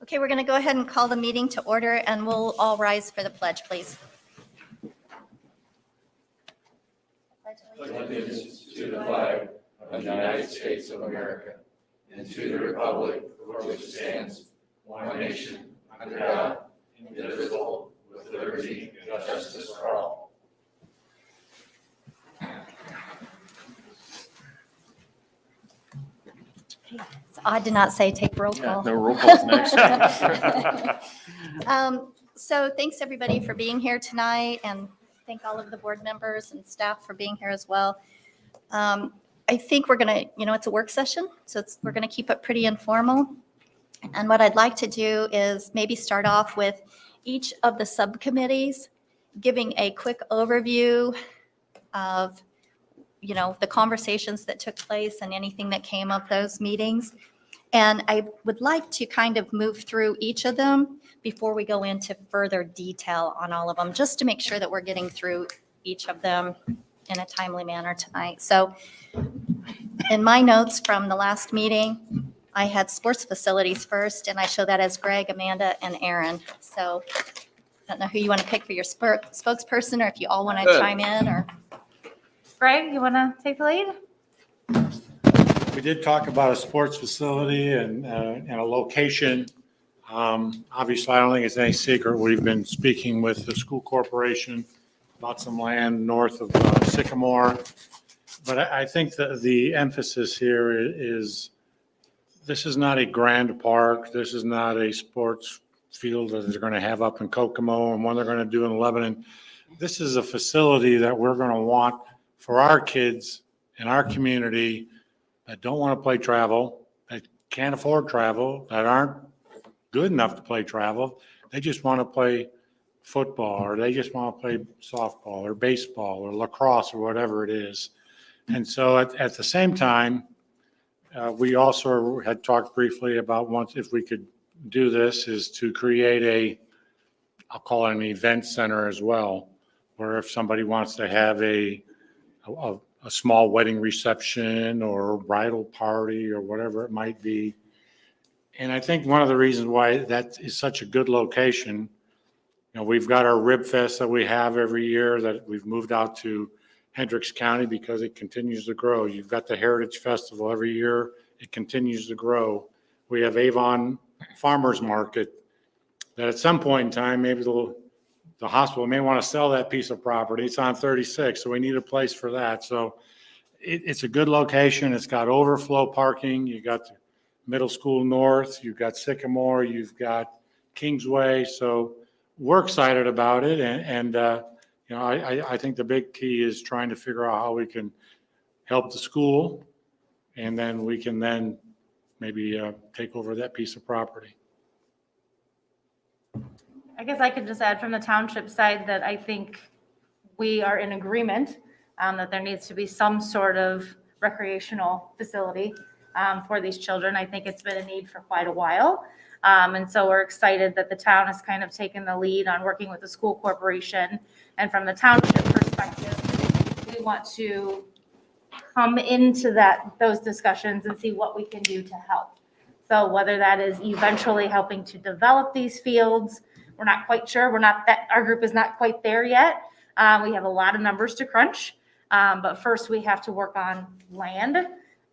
Okay, we're going to go ahead and call the meeting to order, and we'll all rise for the pledge, please. Allegiance to the flag of the United States of America and to the republic for which it stands, one nation, under God, indivisible, with liberty and justice for all. It's odd to not say take roll call. No roll calls next. So thanks, everybody, for being here tonight, and thank all of the board members and staff for being here as well. I think we're going to, it's a work session, so we're going to keep it pretty informal. And what I'd like to do is maybe start off with each of the subcommittees giving a quick overview of, the conversations that took place and anything that came of those meetings. And I would like to kind of move through each of them before we go into further detail on all of them, just to make sure that we're getting through each of them in a timely manner tonight. So in my notes from the last meeting, I had sports facilities first, and I show that as Greg, Amanda, and Aaron. So I don't know who you want to pick for your spokesperson, or if you all want to chime in, or. Greg, you want to take the lead? We did talk about a sports facility and a location. Obviously, I don't think it's any secret. We've been speaking with the school corporation about some land north of Sycamore. But I think that the emphasis here is this is not a grand park. This is not a sports field that they're going to have up in Kokomo and one they're going to do in Lebanon. This is a facility that we're going to want for our kids in our community that don't want to play travel, that can't afford travel, that aren't good enough to play travel. They just want to play football, or they just want to play softball or baseball or lacrosse or whatever it is. And so at the same time, we also had talked briefly about once if we could do this is to create I'll call it an event center as well, where if somebody wants to have a small wedding reception or bridal party or whatever it might be. And I think one of the reasons why that is such a good location, we've got our Rib Fest that we have every year that we've moved out to Hendricks County because it continues to grow. You've got the Heritage Festival every year. It continues to grow. We have Avon Farmers Market that at some point in time, maybe the hospital may want to sell that piece of property. It's on 36, so we need a place for that. So it's a good location. It's got overflow parking. You got the middle school north. You've got Sycamore. You've got Kingsway. So we're excited about it. And I think the big key is trying to figure out how we can help the school, and then we can then maybe take over that piece of property. I guess I could just add from the township side that I think we are in agreement that there needs to be some sort of recreational facility for these children. I think it's been a need for quite a while. And so we're excited that the town has kind of taken the lead on working with the school corporation. And from the township perspective, we want to come into those discussions and see what we can do to help. So whether that is eventually helping to develop these fields, we're not quite sure. Our group is not quite there yet. We have a lot of numbers to crunch, but first we have to work on land.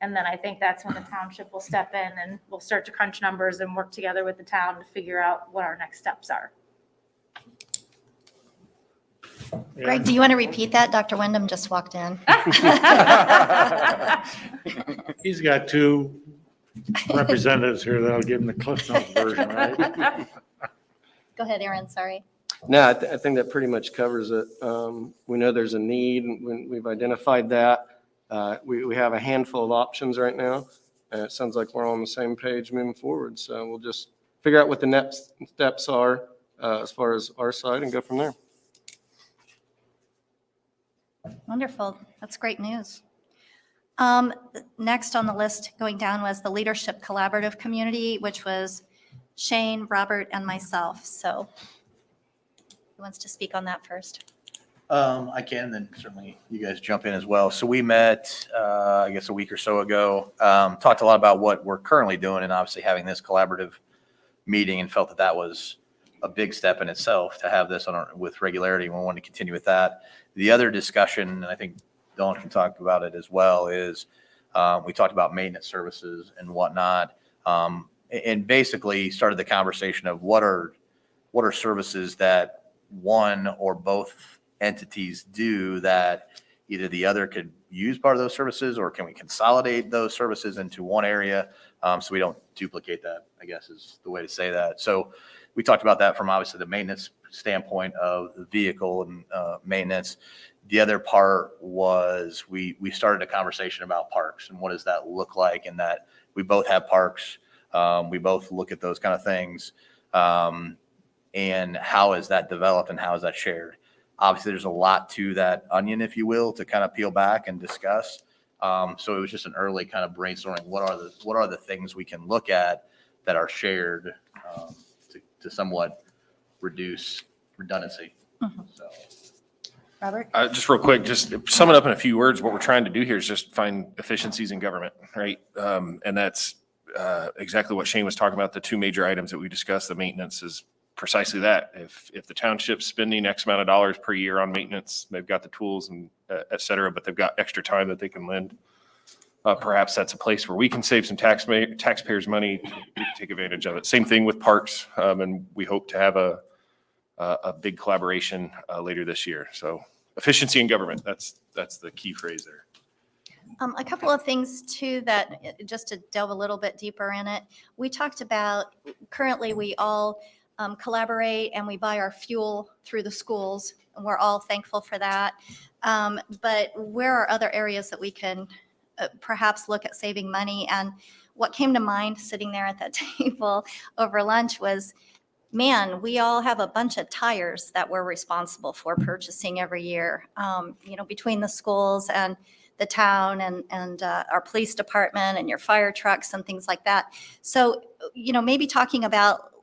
And then I think that's when the township will step in and we'll start to crunch numbers and work together with the town to figure out what our next steps are. Greg, do you want to repeat that? Dr. Wyndham just walked in. He's got two representatives here that'll give him the Cliff Notes version, right? Go ahead, Aaron, sorry. No, I think that pretty much covers it. We know there's a need. We've identified that. We have a handful of options right now. And it sounds like we're on the same page moving forward. So we'll just figure out what the next steps are as far as our side and go from there. Wonderful. That's great news. Next on the list going down was the Leadership Collaborative Community, which was Shane, Robert, and myself. So who wants to speak on that first? I can, then certainly you guys jump in as well. So we met, I guess a week or so ago, talked a lot about what we're currently doing and obviously having this collaborative meeting and felt that that was a big step in itself to have this with regularity. And we wanted to continue with that. The other discussion, and I think Dawn can talk about it as well, is we talked about maintenance services and whatnot, and basically started the conversation of what are services that one or both entities do that either the other could use part of those services, or can we consolidate those services into one area so we don't duplicate that, I guess is the way to say that. So we talked about that from obviously the maintenance standpoint of the vehicle and maintenance. The other part was we started a conversation about parks and what does that look like, and that we both have parks. We both look at those kind of things. And how is that developed and how is that shared? Obviously, there's a lot to that onion, if you will, to kind of peel back and discuss. So it was just an early kind of brainstorming. What are the things we can look at that are shared to somewhat reduce redundancy? So. Robert? Just real quick, just sum it up in a few words. What we're trying to do here is just find efficiencies in government, right? And that's exactly what Shane was talking about. The two major items that we discussed, the maintenance is precisely that. If the township's spending X amount of dollars per year on maintenance, they've got the tools and et cetera, but they've got extra time that they can lend. Perhaps that's a place where we can save some taxpayers' money. We can take advantage of it. Same thing with parks, and we hope to have a big collaboration later this year. So efficiency in government, that's the key phrase there. A couple of things too that, just to delve a little bit deeper in it, we talked about, currently we all collaborate and we buy our fuel through the schools, and we're all thankful for that. But where are other areas that we can perhaps look at saving money? And what came to mind sitting there at that table over lunch was, man, we all have a bunch of tires that we're responsible for purchasing every year, between the schools and the town and our police department and your fire trucks and things like that. So, maybe talking about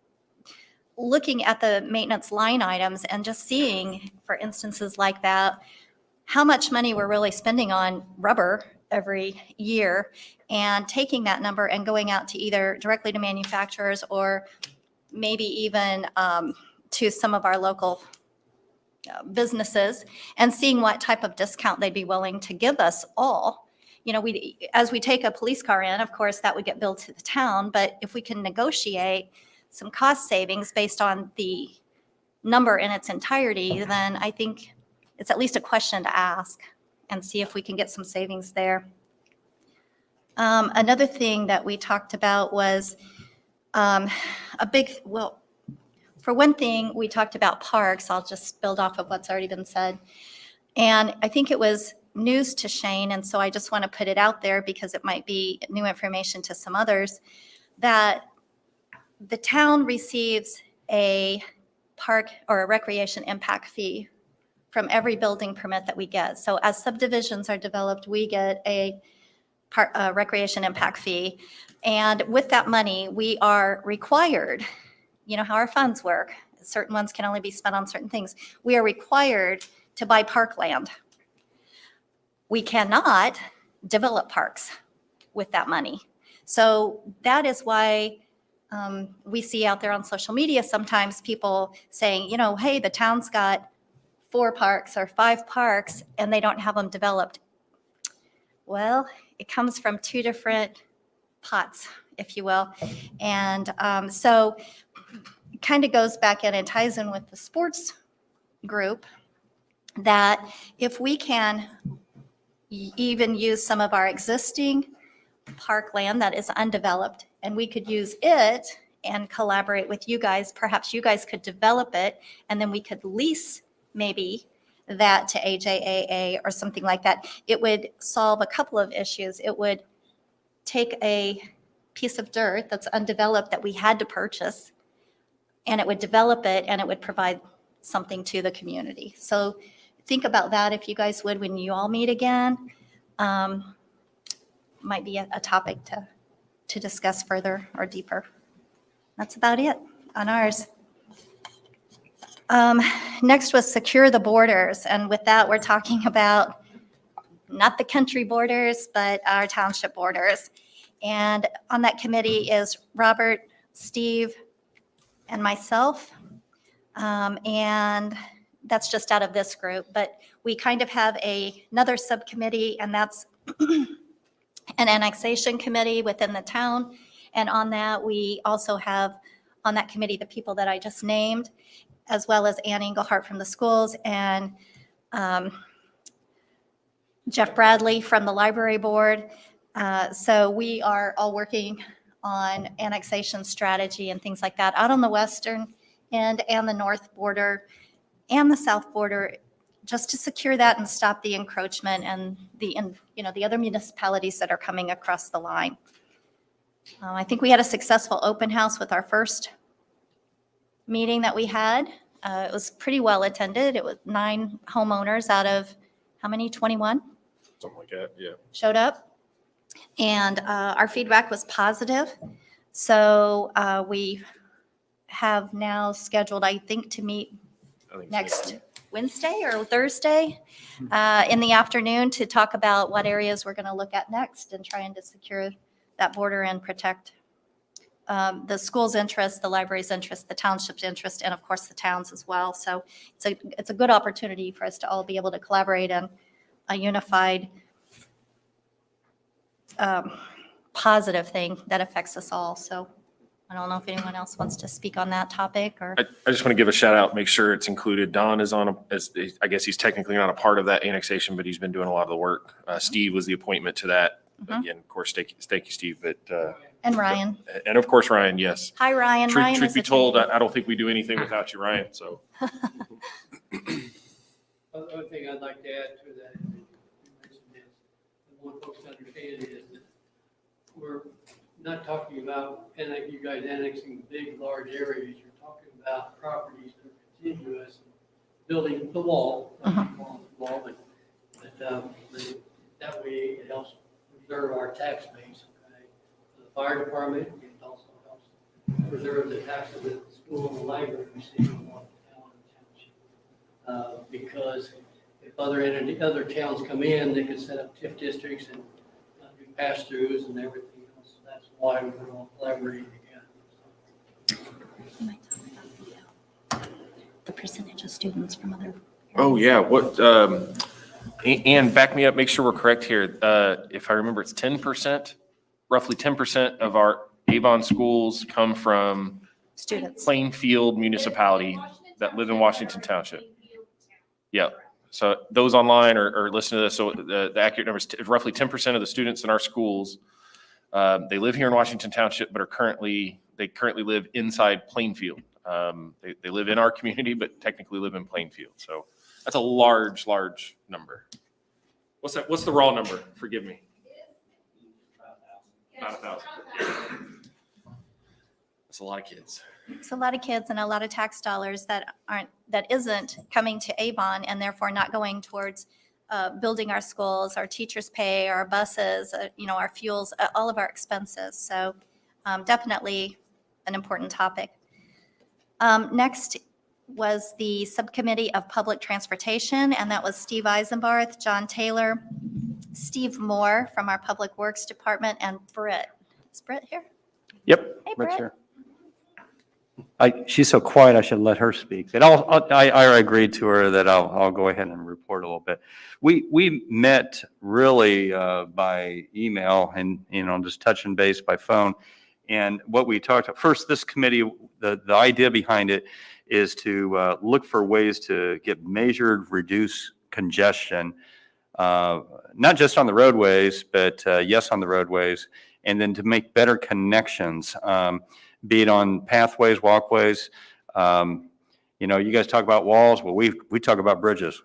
looking at the maintenance line items and just seeing, for instances like that, how much money we're really spending on rubber every year, and taking that number and going out to either directly to manufacturers or maybe even to some of our local businesses, and seeing what type of discount they'd be willing to give us all. As we take a police car in, of course, that would get billed to the town, but if we can negotiate some cost savings based on the number in its entirety, then I think it's at least a question to ask and see if we can get some savings there. Another thing that we talked about was for one thing, we talked about parks. I'll just build off of what's already been said. And I think it was news to Shane, and so I just want to put it out there because it might be new information to some others, that the town receives a park or a recreation impact fee from every building permit that we get. So as subdivisions are developed, we get a recreation impact fee. And with that money, we are required, how our funds work, certain ones can only be spent on certain things. We are required to buy parkland. We cannot develop parks with that money. So that is why we see out there on social media sometimes people saying, hey, the town's got 4 parks or 5 parks and they don't have them developed. Well, it comes from 2 different pots, if you will. And so it kind of goes back in and ties in with the sports group, that if we can even use some of our existing parkland that is undeveloped, and we could use it and collaborate with you guys, perhaps you guys could develop it, and then we could lease maybe that to AJAA or something like that. It would solve a couple of issues. It would take a piece of dirt that's undeveloped that we had to purchase, and it would develop it, and it would provide something to the community. So think about that if you guys would when you all meet again. Might be a topic to discuss further or deeper. That's about it on ours. Next was secure the borders. And with that, we're talking about not the country borders, but our township borders. And on that committee is Robert, Steve, and myself. And that's just out of this group, but we kind of have another subcommittee, and that's an annexation committee within the town. And on that, we also have on that committee the people that I just named, as well as Ann Engelhardt from the schools and Jeff Bradley from the library board. So we are all working on annexation strategy and things like that out on the western end and the north border and the south border, just to secure that and stop the encroachment and the other municipalities that are coming across the line. I think we had a successful open house with our first meeting that we had. It was pretty well attended. It was 9 homeowners out of how many? 21 Something like that, yeah. showed up. And our feedback was positive. So we have now scheduled, I think, to meet I think next Wednesday or Thursday in the afternoon to talk about what areas we're going to look at next and trying to secure that border and protect the school's interest, the library's interest, the township's interest, and of course the town's as well. So it's a good opportunity for us to all be able to collaborate on a unified positive thing that affects us all. So I don't know if anyone else wants to speak on that topic or. I just want to give a shout out, make sure it's included. Don is I guess he's technically not a part of that annexation, but he's been doing a lot of the work. Steve was the appointment to that. Mhm. Again, of course, thank you, Steve, but, And Ryan. and of course, Ryan, yes. Hi, Ryan. Ryan Truth is be a- told, I don't think we do anything without you, Ryan, so. Other thing I'd like to add to that, you mentioned this, and want folks to understand is that we're not talking about, and like you guys annexing big, large areas, you're talking about properties that are contiguous, building the wall, like you call it the wall, but that way it helps preserve our tax base, okay? For the fire department, it also helps preserve the taxes that the school and the library receive in one town and township. Because if other towns come in, they could set up TIF districts and do pass-throughs and everything else. So that's why we're all collaborating again. You might talk about the percentage of students from other. Oh, yeah, what, and back me up, make sure we're correct here. If I remember, it's 10%, roughly 10% of our Avon schools come from Students. Plainfield municipality that live in Washington Township. Yeah, so those online or listen to this, so the accurate number is roughly 10% of the students in our schools. They live here in Washington Township, but they currently live inside Plainfield. They live in our community, but technically live in Plainfield. So that's a large number. What's that? What's the raw number? Forgive me. About 1,000. That's a lot of kids. It's a lot of kids and a lot of tax dollars that isn't coming to Avon and therefore not going towards building our schools, our teachers' pay, our buses, our fuels, all of our expenses. So definitely an important topic. Next was the Subcommittee of Public Transportation, and that was Steve Eisenbarth, John Taylor, Steve Moore from our Public Works Department, and Britt. Is Britt here? Yep. Hey, Rick's Britt. here. She's so quiet, I should let her speak. But I agreed to her that I'll go ahead and report a little bit. We met really by email and, just touching base by phone. And what we talked about, first, this committee, the idea behind it is to look for ways to get measured, reduce congestion, not just on the roadways, but yes, on the roadways, and then to make better connections. Be it on pathways, walkways. You guys talk about walls. Well, we talk about bridges.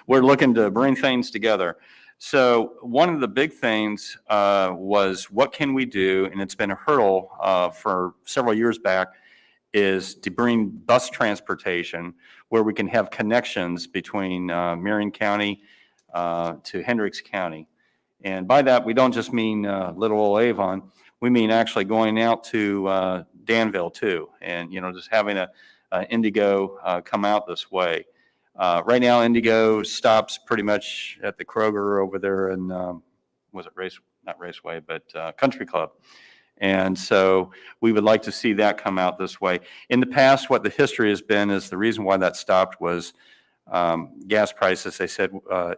We're looking to bring things together. So one of the big things was what can we do? And it's been a hurdle for several years back, is to bring bus transportation where we can have connections between Marion County to Hendricks County. And by that, we don't just mean little old Avon. We mean actually going out to Danville too, and just having a Indigo come out this way. Right now, Indigo stops pretty much at the Kroger over there in was it not Raceway, but Country Club. And so we would like to see that come out this way. In the past, what the history has been is the reason why that stopped was gas prices. They said,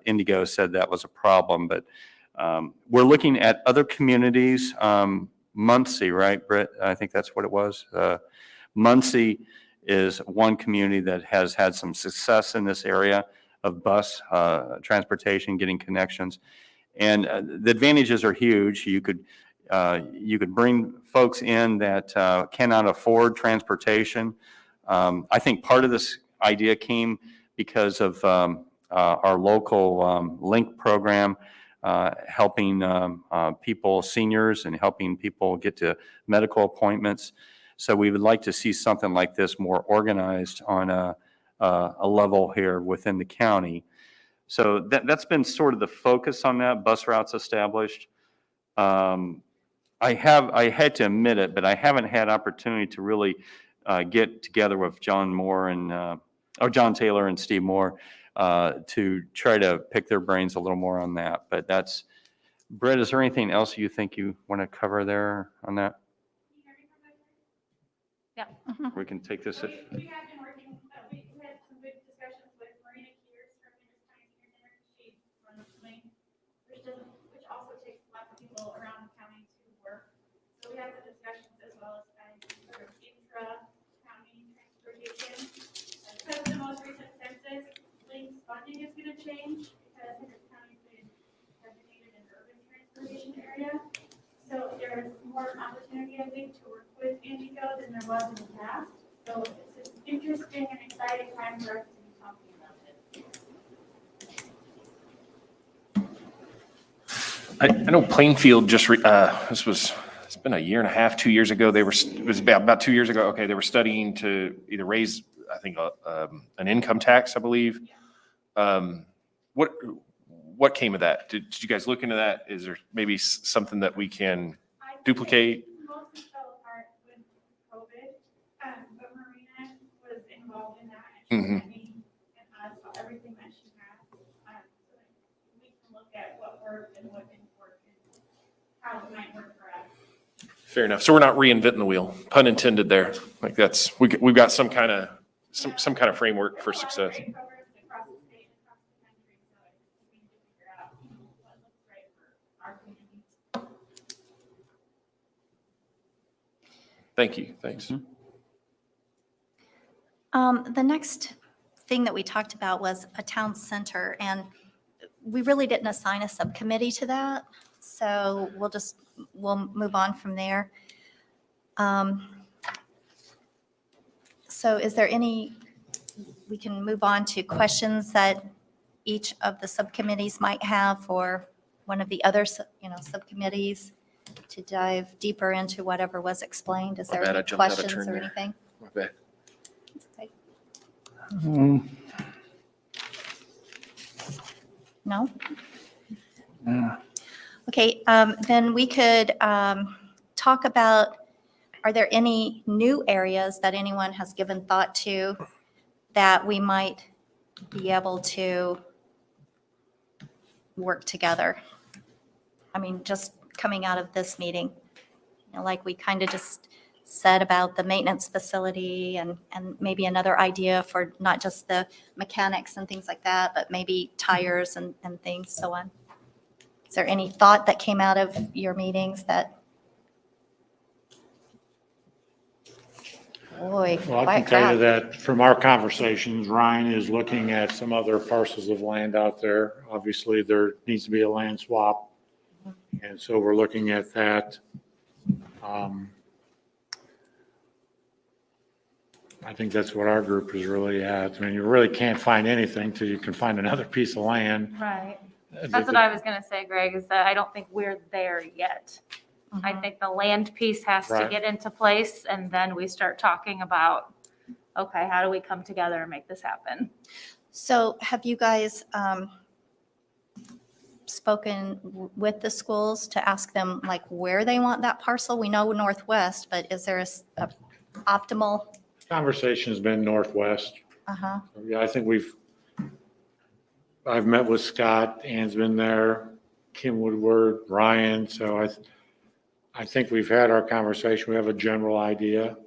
Indigo said that was a problem, but we're looking at other communities. Muncie, right, Britt? I think that's what it was. Muncie is one community that has had some success in this area of bus transportation, getting connections. And the advantages are huge. You could bring folks in that cannot afford transportation. I think part of this idea came because of our local link program, helping people, seniors, and helping people get to medical appointments. So we would like to see something like this more organized on a level here within the county. So that's been sort of the focus on that, bus routes established. I had to admit it, but I haven't had opportunity to really get together with John Taylor and Steve Moore to try to pick their brains a little more on that. But that's, Brett, is there anything else you think you want to cover there on that? Yeah. We can take this. We have been working, we had some good discussions with Marina Kears from Unification Center. She runs Maine, which also takes lots of people around the county to work. So we had some discussions as well as sort of intra-county transportation. Because of the most recent census, Link's funding is going to change because Hendricks County's been designated an urban transportation area. So there's more opportunity, I think, to work with Indigo than there was in the past. So it's an interesting and exciting time for us to be talking about it. I know Plainfield just, it's been a year and a half, 2 years ago, it was about 2 years ago, okay, they were studying to either raise, I think, an income tax, I believe. What came of that? Did you guys look into that? Is there maybe something that we can duplicate? Mostly fell apart with COVID, but Marina was involved in that. And she sent me and us everything that she has. So that we can look at what worked and what didn't work and how it might work for us. Fair enough. So we're not reinventing the wheel, pun intended there. Like that's, we've got some kind of framework for success. Across the state, across the country, so we need to figure out what looks right for our community. Thank you. Thanks. The next thing that we talked about was a town center, and we really didn't assign a subcommittee to that, so we'll move on from there. So is there we can move on to questions that each of the subcommittees might have for one of the other, subcommittees to dive deeper into whatever was explained. Is there bad, I any jumped out of questions turn or there. anything? My bad. It's okay. No? Okay, then we could talk about, are there any new areas that anyone has given thought to that we might be able to work together? I mean, just coming out of this meeting, like we kind of just said about the maintenance facility and maybe another idea for not just the mechanics and things like that, but maybe tires and things, so on. Is there any thought that came out of your meetings that? Boy, Well, I quiet can tell you crowd. that from our conversations, Ryan is looking at some other parcels of land out there. Obviously, there needs to be a land swap. And so we're looking at that. I think that's what our group is really at. I mean, you really can't find anything till you can find another piece of land. Right. That's what I was going to say, Greg, is that I don't think we're there yet. I think the land piece has to Right. get into place, and then we start talking about, okay, how do we come together and make this happen? So have you guys spoken with the schools to ask them like where they want that parcel? We know northwest, but is there a optimal? Conversation's been northwest. Uh-huh. Yeah, I think I've met with Scott, Ann's been there, Kim Woodward, Ryan, so I think we've had our conversation. We have a general idea.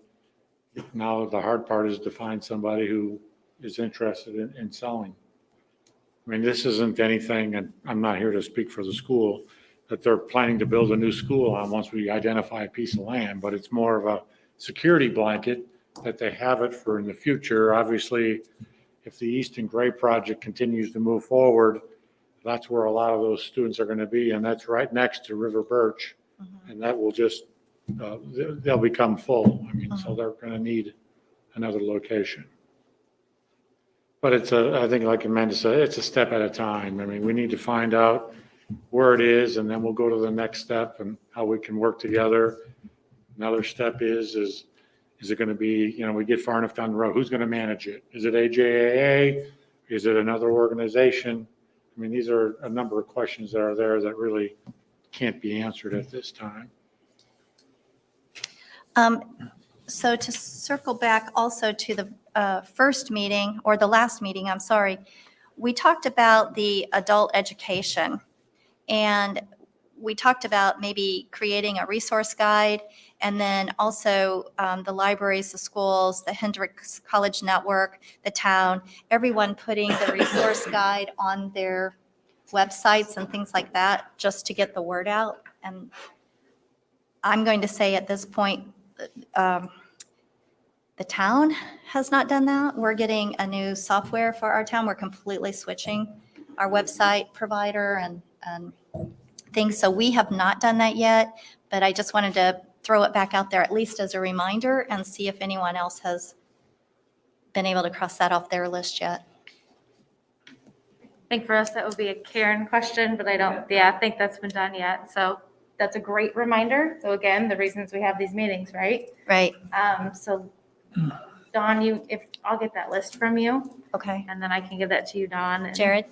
Now the hard part is to find somebody who is interested in selling. I mean, this isn't anything, and I'm not here to speak for the school, that they're planning to build a new school on once we identify a piece of land, but it's more of a security blanket that they have it for in the future. Obviously, if the East and Gray project continues to move forward, that's where a lot of those students are going to be, and that's right next to River Birch. And that will just, they'll become full. I mean, so they're going to need another location. But it's I think like Amanda said, it's a step at a time. I mean, we need to find out where it is, and then we'll go to the next step and how we can work together. Another step is it going to be, we get far enough down the road, who's going to manage it? Is it AJAA? Is it another organization? I mean, these are a number of questions that are there that really can't be answered at this time. So to circle back also to the first meeting, or the last meeting, I'm sorry, we talked about the adult education. And we talked about maybe creating a resource guide, and then also the libraries, the schools, the Hendricks College Network, the town, everyone putting the resource guide on their websites and things like that, just to get the word out. And I'm going to say at this point, the town has not done that. We're getting a new software for our town. We're completely switching our website provider and things. So we have not done that yet, but I just wanted to throw it back out there, at least as a reminder, and see if anyone else has been able to cross that off their list yet. I think for us, that would be a Karen question, but I think that's been done yet. So that's a great reminder. So again, the reasons we have these meetings, right? Right, So Dawn, I'll get that list from you, okay. and then I can give that to you, Dawn. and- Jared?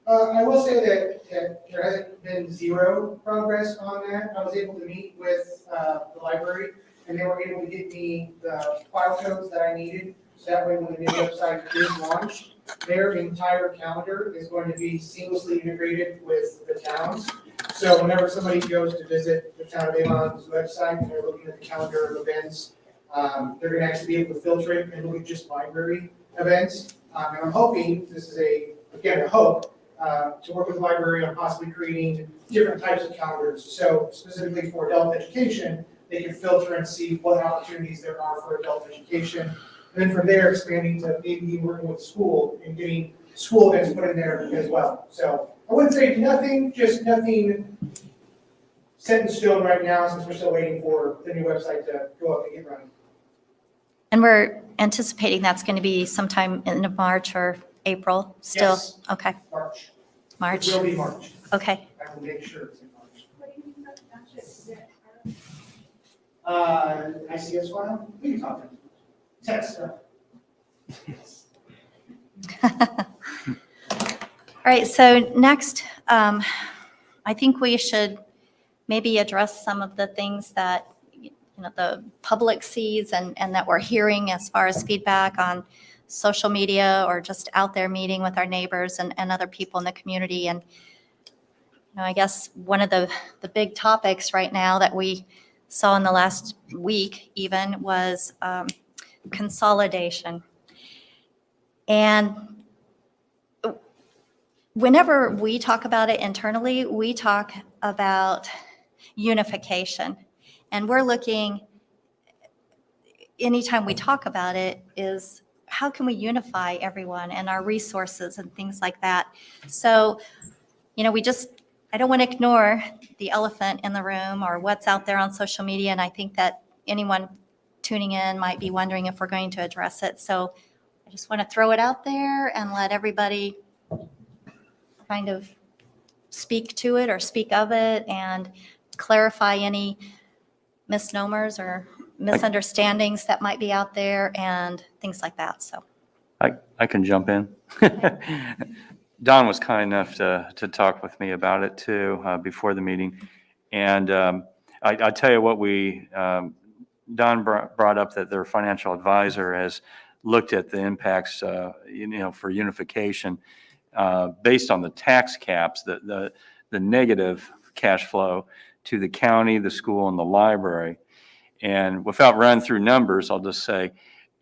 I will say that there hasn't been zero progress on that. I was able to meet with the library, and they were able to get me the file codes that I needed. So that way, when the new website is launched, their entire calendar is going to be seamlessly integrated with the town's. So whenever somebody goes to visit the town of Avon's website, and they're looking at the calendar of events, they're going to actually be able to filter it and look at just library events. And I'm hoping, this is again, a hope, to work with the library on possibly creating different types of calendars. So specifically for adult education, they can filter and see what opportunities there are for adult education. And then from there, expanding to maybe working with school and getting school events put in there as well. So I wouldn't say nothing set in stone right now, since we're still waiting for the new website to go up and get running. And we're anticipating that's going to be sometime in March or April still? Yes. Okay, March. March, It will be March. okay. I will make sure it's in March. What do you think about the township? Is it ICS file? We can talk. Text stuff. All right, so next, I think we should maybe address some of the things that, the public sees and that we're hearing as far as feedback on social media or just out there meeting with our neighbors and other people in the community. And, I guess one of the big topics right now that we saw in the last week even was consolidation. And whenever we talk about it internally, we talk about unification. And we're looking, anytime we talk about it, is how can we unify everyone and our resources and things like that. So, I don't want to ignore the elephant in the room or what's out there on social media. And I think that anyone tuning in might be wondering if we're going to address it. So I just want to throw it out there and let everybody kind of speak to it or speak of it and clarify any misnomers or misunderstandings that might be out there and things like that. So I can jump in. Don was kind enough to talk with me about it too, before the meeting. And I tell you what, Don brought up that their financial advisor has looked at the impacts, for unification, based on the tax caps, the negative cash flow to the county, the school, and the library. And without running through numbers, I'll just say,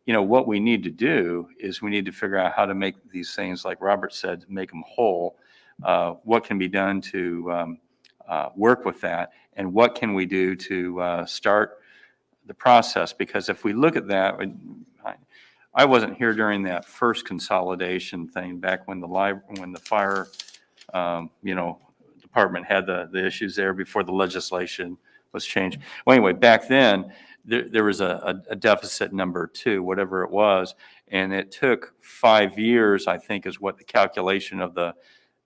what we need to do is we need to figure out how to make these things, like Robert said, make them whole. What can be done to work with that, and what can we do to start the process? Because if we look at that, I wasn't here during that first consolidation thing back when the fire, department had the issues there before the legislation was changed. Well, anyway, back then, there was a deficit number 2, whatever it was, and it took 5 years, I think, is what the calculation of the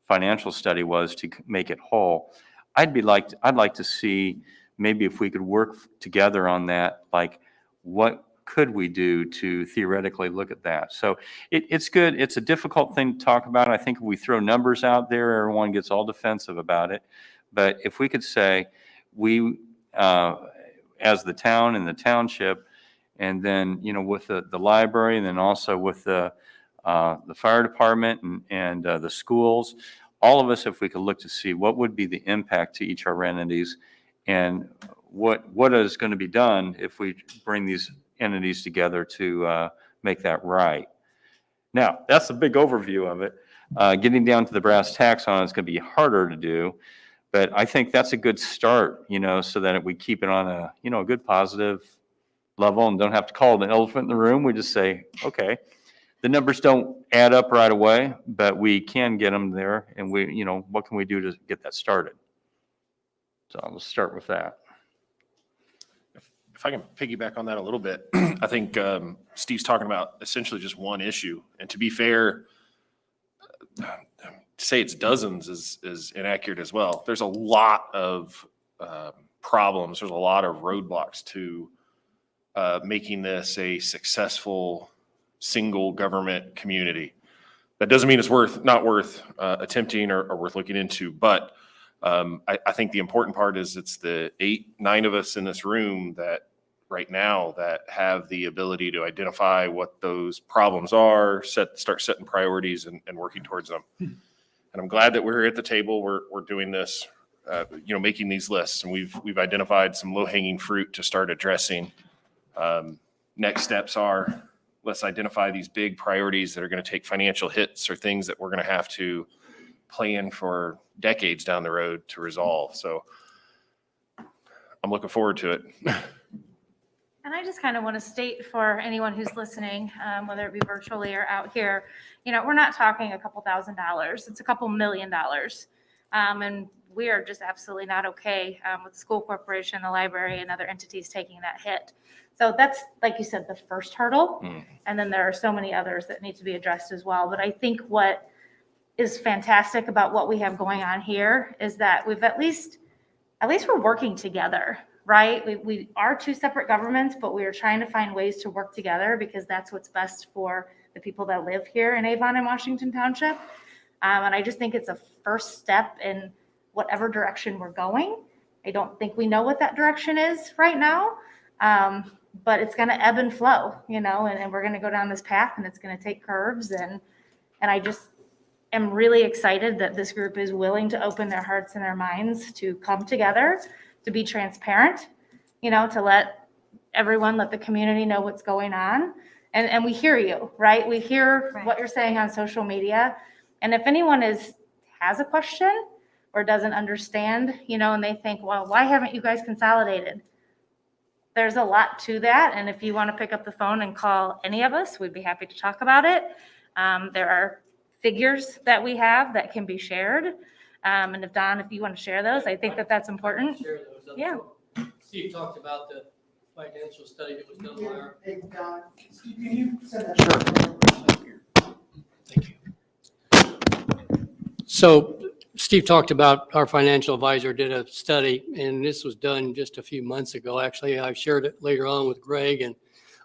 financial study was to make it whole. I'd like to see maybe if we could work together on that, like what could we do to theoretically look at that? So it's good. It's a difficult thing to talk about. I think if we throw numbers out there, everyone gets all defensive about it. But if we could say we, as the town and the township, and then, with the library, and then also with the fire department and the schools, all of us, if we could look to see what would be the impact to each of our entities, and what is going to be done if we bring these entities together to make that right. Now, that's a big overview of it. Getting down to the brass tacks on it is going to be harder to do, but I think that's a good start, so that we keep it on a good positive level and don't have to call it an elephant in the room. We just say, okay, the numbers don't add up right away, but we can get them there, and what can we do to get that started? So I'll start with that. If I can piggyback on that a little bit, I think Steve's talking about essentially just one issue. And to be fair, to say it's dozens is inaccurate as well. There's a lot of problems. There's a lot of roadblocks to making this a successful single government community. That doesn't mean it's not worth attempting or worth looking into, but I think the important part is it's the 8-9 of us in this room that right now that have the ability to identify what those problems are, start setting priorities and working towards them. And I'm glad that we're at the table. We're doing this, making these lists, and we've identified some low-hanging fruit to start addressing. Next steps are, let's identify these big priorities that are going to take financial hits or things that we're going to have to plan for decades down the road to resolve. So I'm looking forward to it. And I just kind of want to state for anyone who's listening, whether it be virtually or out here, we're not talking a couple $1,000s. It's a couple $1 million. And we are just absolutely not okay with the school corporation, the library, and other entities taking that hit. So that's, like you said, the first hurdle. And then there are so many others that need to be addressed as well. But I think what is fantastic about what we have going on here is that we've at least we're working together, right? We are 2 separate governments, but we are trying to find ways to work together because that's what's best for the people that live here in Avon and Washington Township. And I just think it's a first step in whatever direction we're going. I don't think we know what that direction is right now, but it's going to ebb and flow, and we're going to go down this path, and it's going to take curves. And I just am really excited that this group is willing to open their hearts and their minds to come together, to be transparent, to let the community know what's going on. And we hear you, right? We hear what you're saying on social media. And if anyone has a question or doesn't understand, and they think, well, why haven't you guys consolidated? There's a lot to that. And if you want to pick up the phone and call any of us, we'd be happy to talk about it. There are figures that we have that can be shared. And if you want to share those, I think that's important. Share those up Yeah. front. Steve talked about the financial study that was done by our. Hey, Don, Steve, can you send that? Sure. Thank you. So Steve talked about our financial advisor did a study, and this was done just a few months ago. Actually, I shared it later on with Greg and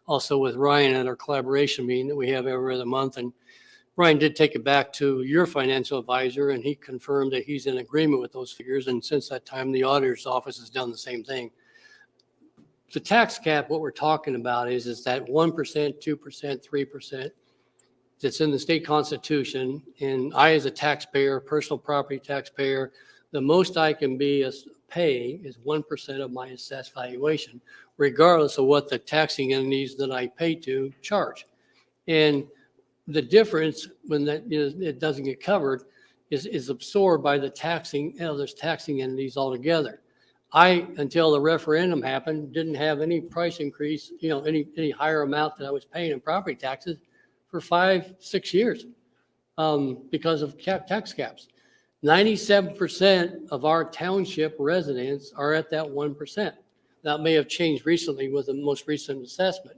also with Ryan at our collaboration meeting that we have every other month. And Ryan did take it back to your financial advisor, and he confirmed that he's in agreement with those figures. And since that time, the auditor's office has done the same thing. The tax cap, what we're talking about is that 1%, 2%, 3% that's in the state constitution. And I, as a taxpayer, personal property taxpayer, the most I can be is pay is 1% of my assessed valuation, regardless of what the taxing entities that I pay to charge. And the difference when that, it doesn't get covered is absorbed by the taxing, there's taxing entities altogether. I, until the referendum happened, didn't have any price increase, any higher amount that I was paying in property taxes for 5-6 years because of tax caps. 97% of our township residents are at that 1%. That may have changed recently with the most recent assessment.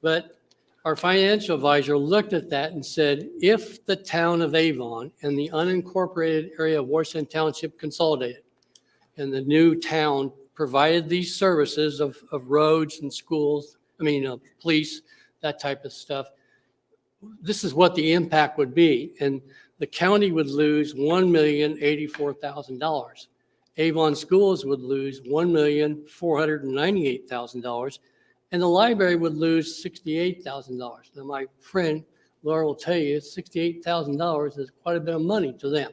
But our financial advisor looked at that and said, if the town of Avon and the unincorporated area of Washington Township consolidated, and the new town provided these services of roads and schools, police, that type of stuff, this is what the impact would be. And the county would lose $1,084,000. Avon Schools would lose $1,498,000. And the library would lose $68,000. Now, my friend Laura will tell you, $68,000 is quite a bit of money to them.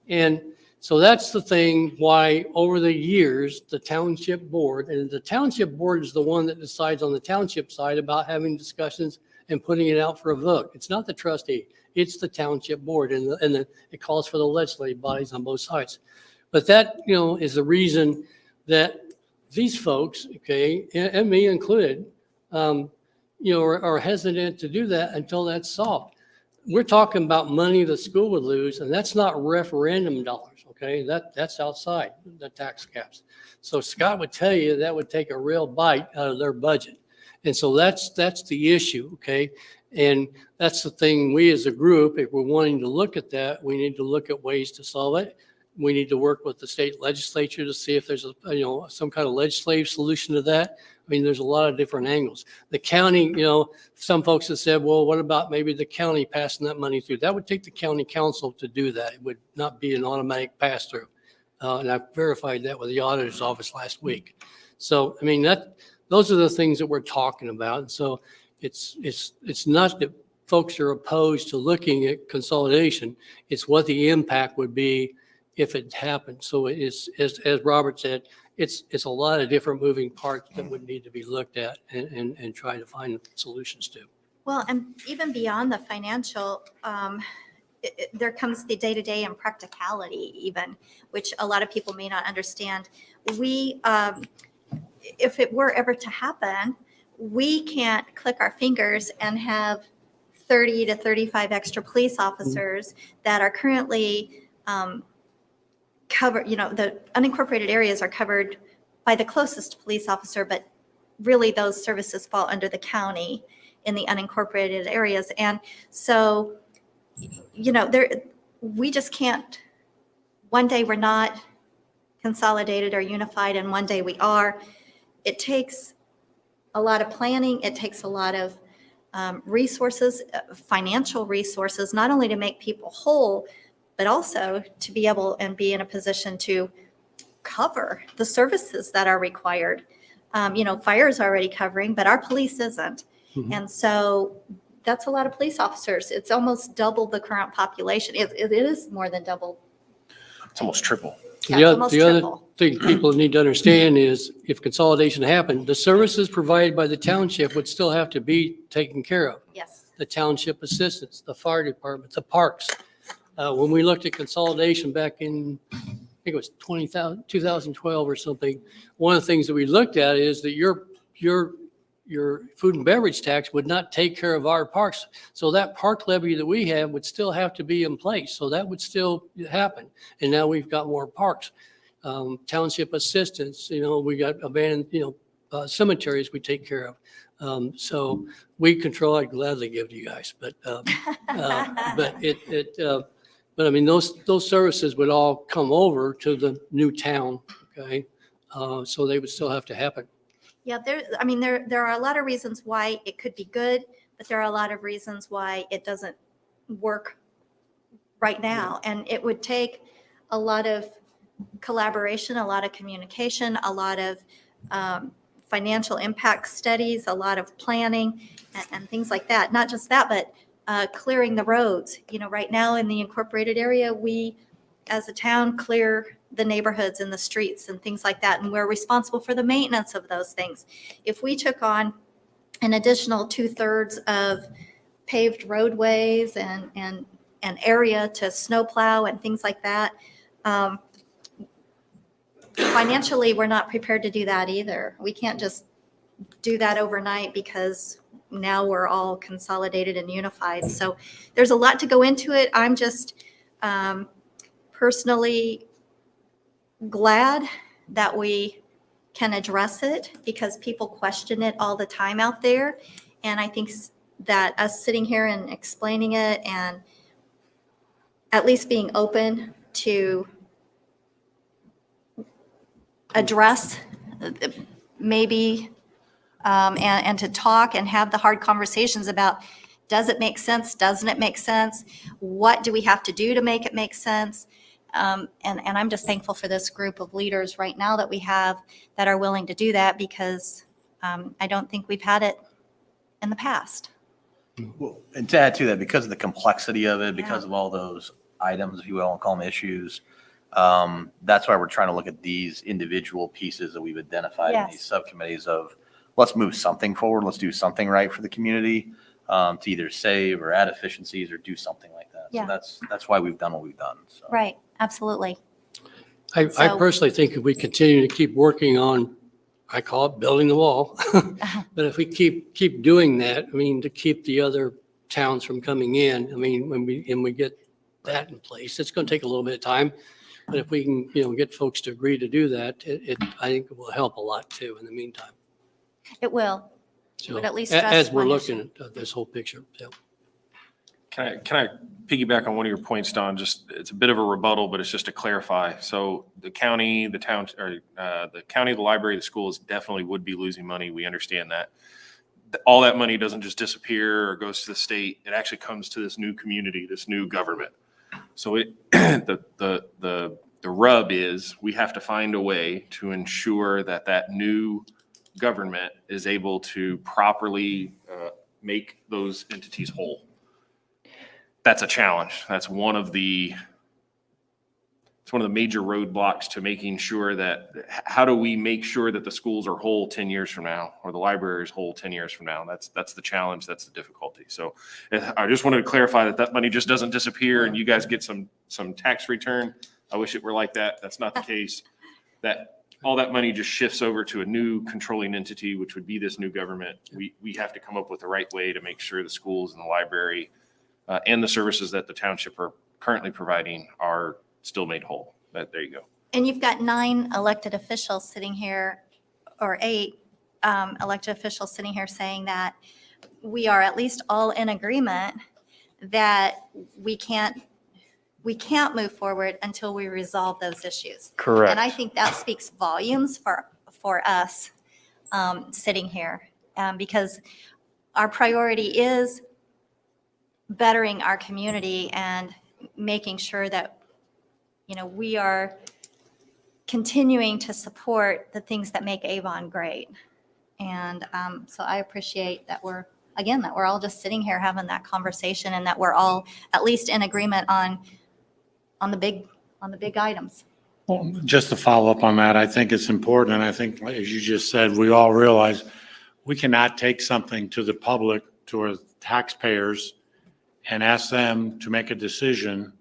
And so that's the thing why over the years, the township board, and the township board is the one that decides on the township side about having discussions and putting it out for a vote. It's not the trustee, it's the township board, and it calls for the legislative bodies on both sides. But that, is the reason that these folks, okay, and me included, are hesitant to do that until that's solved. We're talking about money the school would lose, and that's not referendum dollars, okay? That's outside the tax caps. So Scott would tell you that would take a real bite out of their budget. And so that's the issue, okay? And that's the thing, we as a group, if we're wanting to look at that, we need to look at ways to solve it. We need to work with the state legislature to see if there's some kind of legislative solution to that. There's a lot of different angles. The county, some folks have said, well, what about maybe the county passing that money through? That would take the county council to do that. It would not be an automatic pass through. And I verified that with the auditor's office last week. So, those are the things that we're talking about. And so it's not that folks are opposed to looking at consolidation. It's what the impact would be if it happened. So it's, as Robert said, it's a lot of different moving parts that would need to be looked at and try to find solutions to. Well, and even beyond the financial, there comes the day-to-day and practicality even, which a lot of people may not understand. We, if it were ever to happen, we can't click our fingers and have 30 to 35 extra police officers that are currently covered, the unincorporated areas are covered by the closest police officer, but really those services fall under the county in the unincorporated areas. And so, we just can't, one day we're not consolidated or unified and one day we are. It takes a lot of planning. It takes a lot of resources, financial resources, not only to make people whole, but also to be able and be in a position to cover the services that are required. Fire is already covering, but our police isn't. Mhm. And so that's a lot of police officers. It's almost double the current population. It is more than double. It's almost triple. Yeah, The it's other, almost the other triple. thing people need to understand is if consolidation happened, the services provided by the township would still have to be taken care of. Yes. The township assistants, the fire department, the parks. When we looked at consolidation back in, I think it was 2012 or something, one of the things that we looked at is that your food and beverage tax would not take care of our parks. So that park levy that we have would still have to be in place. So that would still happen. And now we've got more parks. Township assistants, we got abandoned, cemeteries we take care of. So we control, I'd gladly give to you guys, but those services would all come over to the new town, okay? So they would still have to happen. Yeah, there are a lot of reasons why it could be good, but there are a lot of reasons why it doesn't work right now. And it would take a lot of collaboration, a lot of communication, a lot of financial impact studies, a lot of planning and things like that. Not just that, but clearing the roads. Right now in the incorporated area, we as a town, clear the neighborhoods and the streets and things like that, and we're responsible for the maintenance of those things. If we took on an additional 2/3 of paved roadways and an area to snowplow and things like that, financially, we're not prepared to do that either. We can't just do that overnight because now we're all consolidated and unified. So there's a lot to go into it. I'm just personally glad that we can address it because people question it all the time out there. And I think that us sitting here and explaining it and at least being open to address maybe and to talk and have the hard conversations about, does it make sense? Doesn't it make sense? What do we have to do to make it make sense? And I'm just thankful for this group of leaders right now that we have that are willing to do that because I don't think we've had it in the past. Well, and to add to that, because of the complexity of it, because of all those items, if you will, I'll call them issues, that's why we're trying to look at these individual pieces that we've identified in these Yes. subcommittees of, let's move something forward, let's do something right for the community, to either save or add efficiencies or do something like that. Yeah. So that's why we've done what we've done. So. Right, absolutely. I So- personally think if we continue to keep working on, I call it building the wall. But if we keep doing that, I mean, to keep the other towns from coming in, I mean, when we get that in place, it's going to take a little bit of time. But if we can, get folks to agree to do that, I think it will help a lot too in the meantime. It will. So would at least a- address as we're one looking at this whole picture. Yeah. Can I piggyback on one of your points, Don? Just, it's a bit of a rebuttal, but it's just to clarify. So the county, the town, or the county, the library, the schools definitely would be losing money. We understand that. All that money doesn't just disappear or goes to the state. It actually comes to this new community, this new government. So the rub is we have to find a way to ensure that new government is able to properly make those entities whole. That's a challenge. That's one of the major roadblocks to making sure that, how do we make sure that the schools are whole 10 years from now, or the library is whole 10 years from now? That's the challenge. That's the difficulty. So I just wanted to clarify that money just doesn't disappear and you guys get some tax return. I wish it were like that. That's not the case. That all that money just shifts over to a new controlling entity, which would be this new government. We have to come up with the right way to make sure the schools and the library and the services that the township are currently providing are still made whole. There you go. And you've got 9 elected officials sitting here, or 8 elected officials sitting here saying that we are at least all in agreement that we can't move forward until we resolve those issues. Correct. And I think that speaks volumes for us sitting here because our priority is bettering our community and making sure that, we are continuing to support the things that make Avon great. And so I appreciate that we're all just sitting here having that conversation and that we're all at least in agreement on the big items. Well, just to follow up on that, I think it's important, and I think, as you just said, we all realize we cannot take something to the public, to our taxpayers, and ask them to make a decision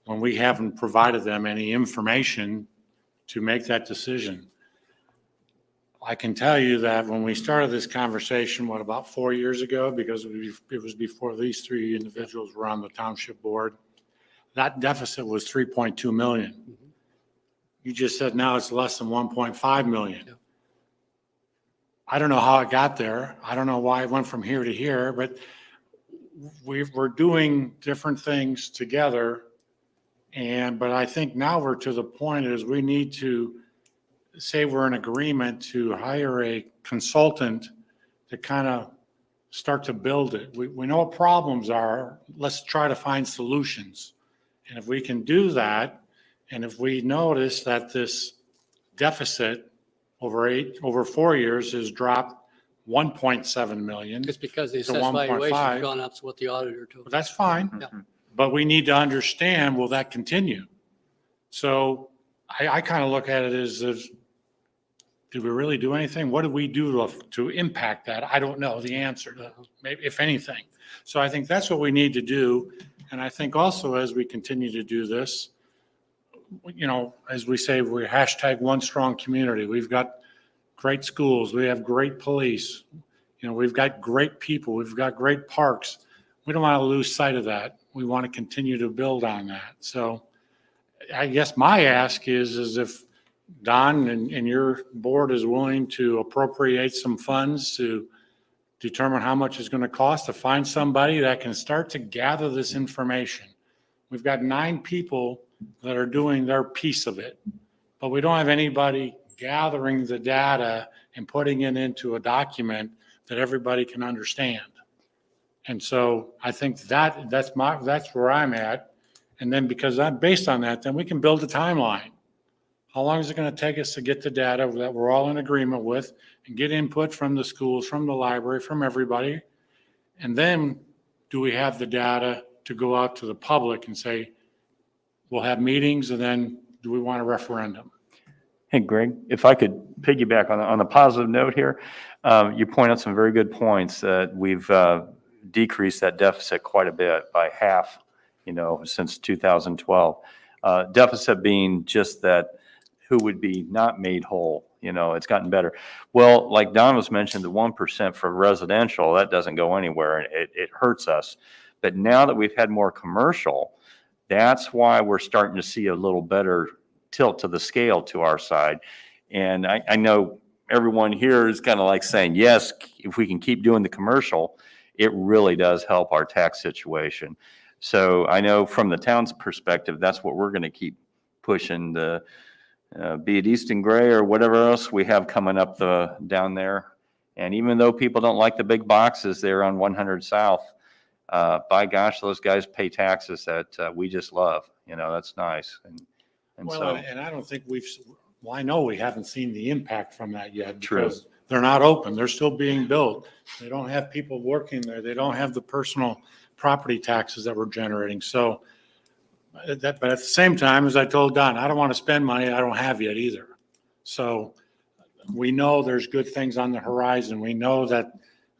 when we haven't provided them any information to make that decision. I can tell you that when we started this conversation, about 4 years ago, because it was before these 3 individuals were on the township board, that deficit was 3.2 million. You just said now it's less than 1.5 million. Yeah. I don't know how it got there. I don't know why it went from here to here, but we're doing different things together. But I think now we're to the point is we need to say we're in agreement to hire a consultant to kind of start to build it. We know what problems are. Let's try to find solutions. And if we can do that, and if we notice that this deficit over 4 years has dropped 1.7 million, It's because the To assessed 1.5. valuation has gone up, so what the auditor told us. that's fine. Yeah. But we need to understand, will that continue? So I kind of look at it as, did we really do anything? What did we do to impact that? I don't know the answer to, maybe if anything. So I think that's what we need to do. And I think also as we continue to do this, you know, as we say, we're hashtag one strong community. We've got great schools. We have great police. You know, we've got great people. We've got great parks. We don't want to lose sight of that. We want to continue to build on that. So I guess my ask is if Don and your board is willing to appropriate some funds to determine how much it's going to cost to find somebody that can start to gather this information. We've got 9 people that are doing their piece of it, but we don't have anybody gathering the data and putting it into a document that everybody can understand. And so I think that's where I'm at. And then because I'm based on that, then we can build a timeline. How long is it going to take us to get the data that we're all in agreement with and get input from the schools, from the library, from everybody? And then do we have the data to go out to the public and say, we'll have meetings, and then do we want a referendum? Hey, Greg, if I could piggyback on a positive note here, you point out some very good points that we've decreased that deficit quite a bit, by half, you know, since 2012. Deficit being just that who would be not made whole, you know, it's gotten better. Well, like Don was mentioned, the 1% for residential, that doesn't go anywhere, and it hurts us. But now that we've had more commercial, that's why we're starting to see a little better tilt to the scale to our side. And I know everyone here is kind of like saying, yes, if we can keep doing the commercial, it really does help our tax situation. So I know from the town's perspective, that's what we're going to keep pushing, the be it East and Gray or whatever else we have coming up down there. And even though people don't like the big boxes there on 100 South, by gosh, those guys pay taxes that we just love. You know, that's nice. And Well, so, and I don't think I know we haven't seen the impact from that yet. True. Because they're not open. They're still being built. They don't have people working there. They don't have the personal property taxes that we're generating. So but at the same time, as I told Don, I don't want to spend money I don't have yet either. So we know there's good things on the horizon. We know that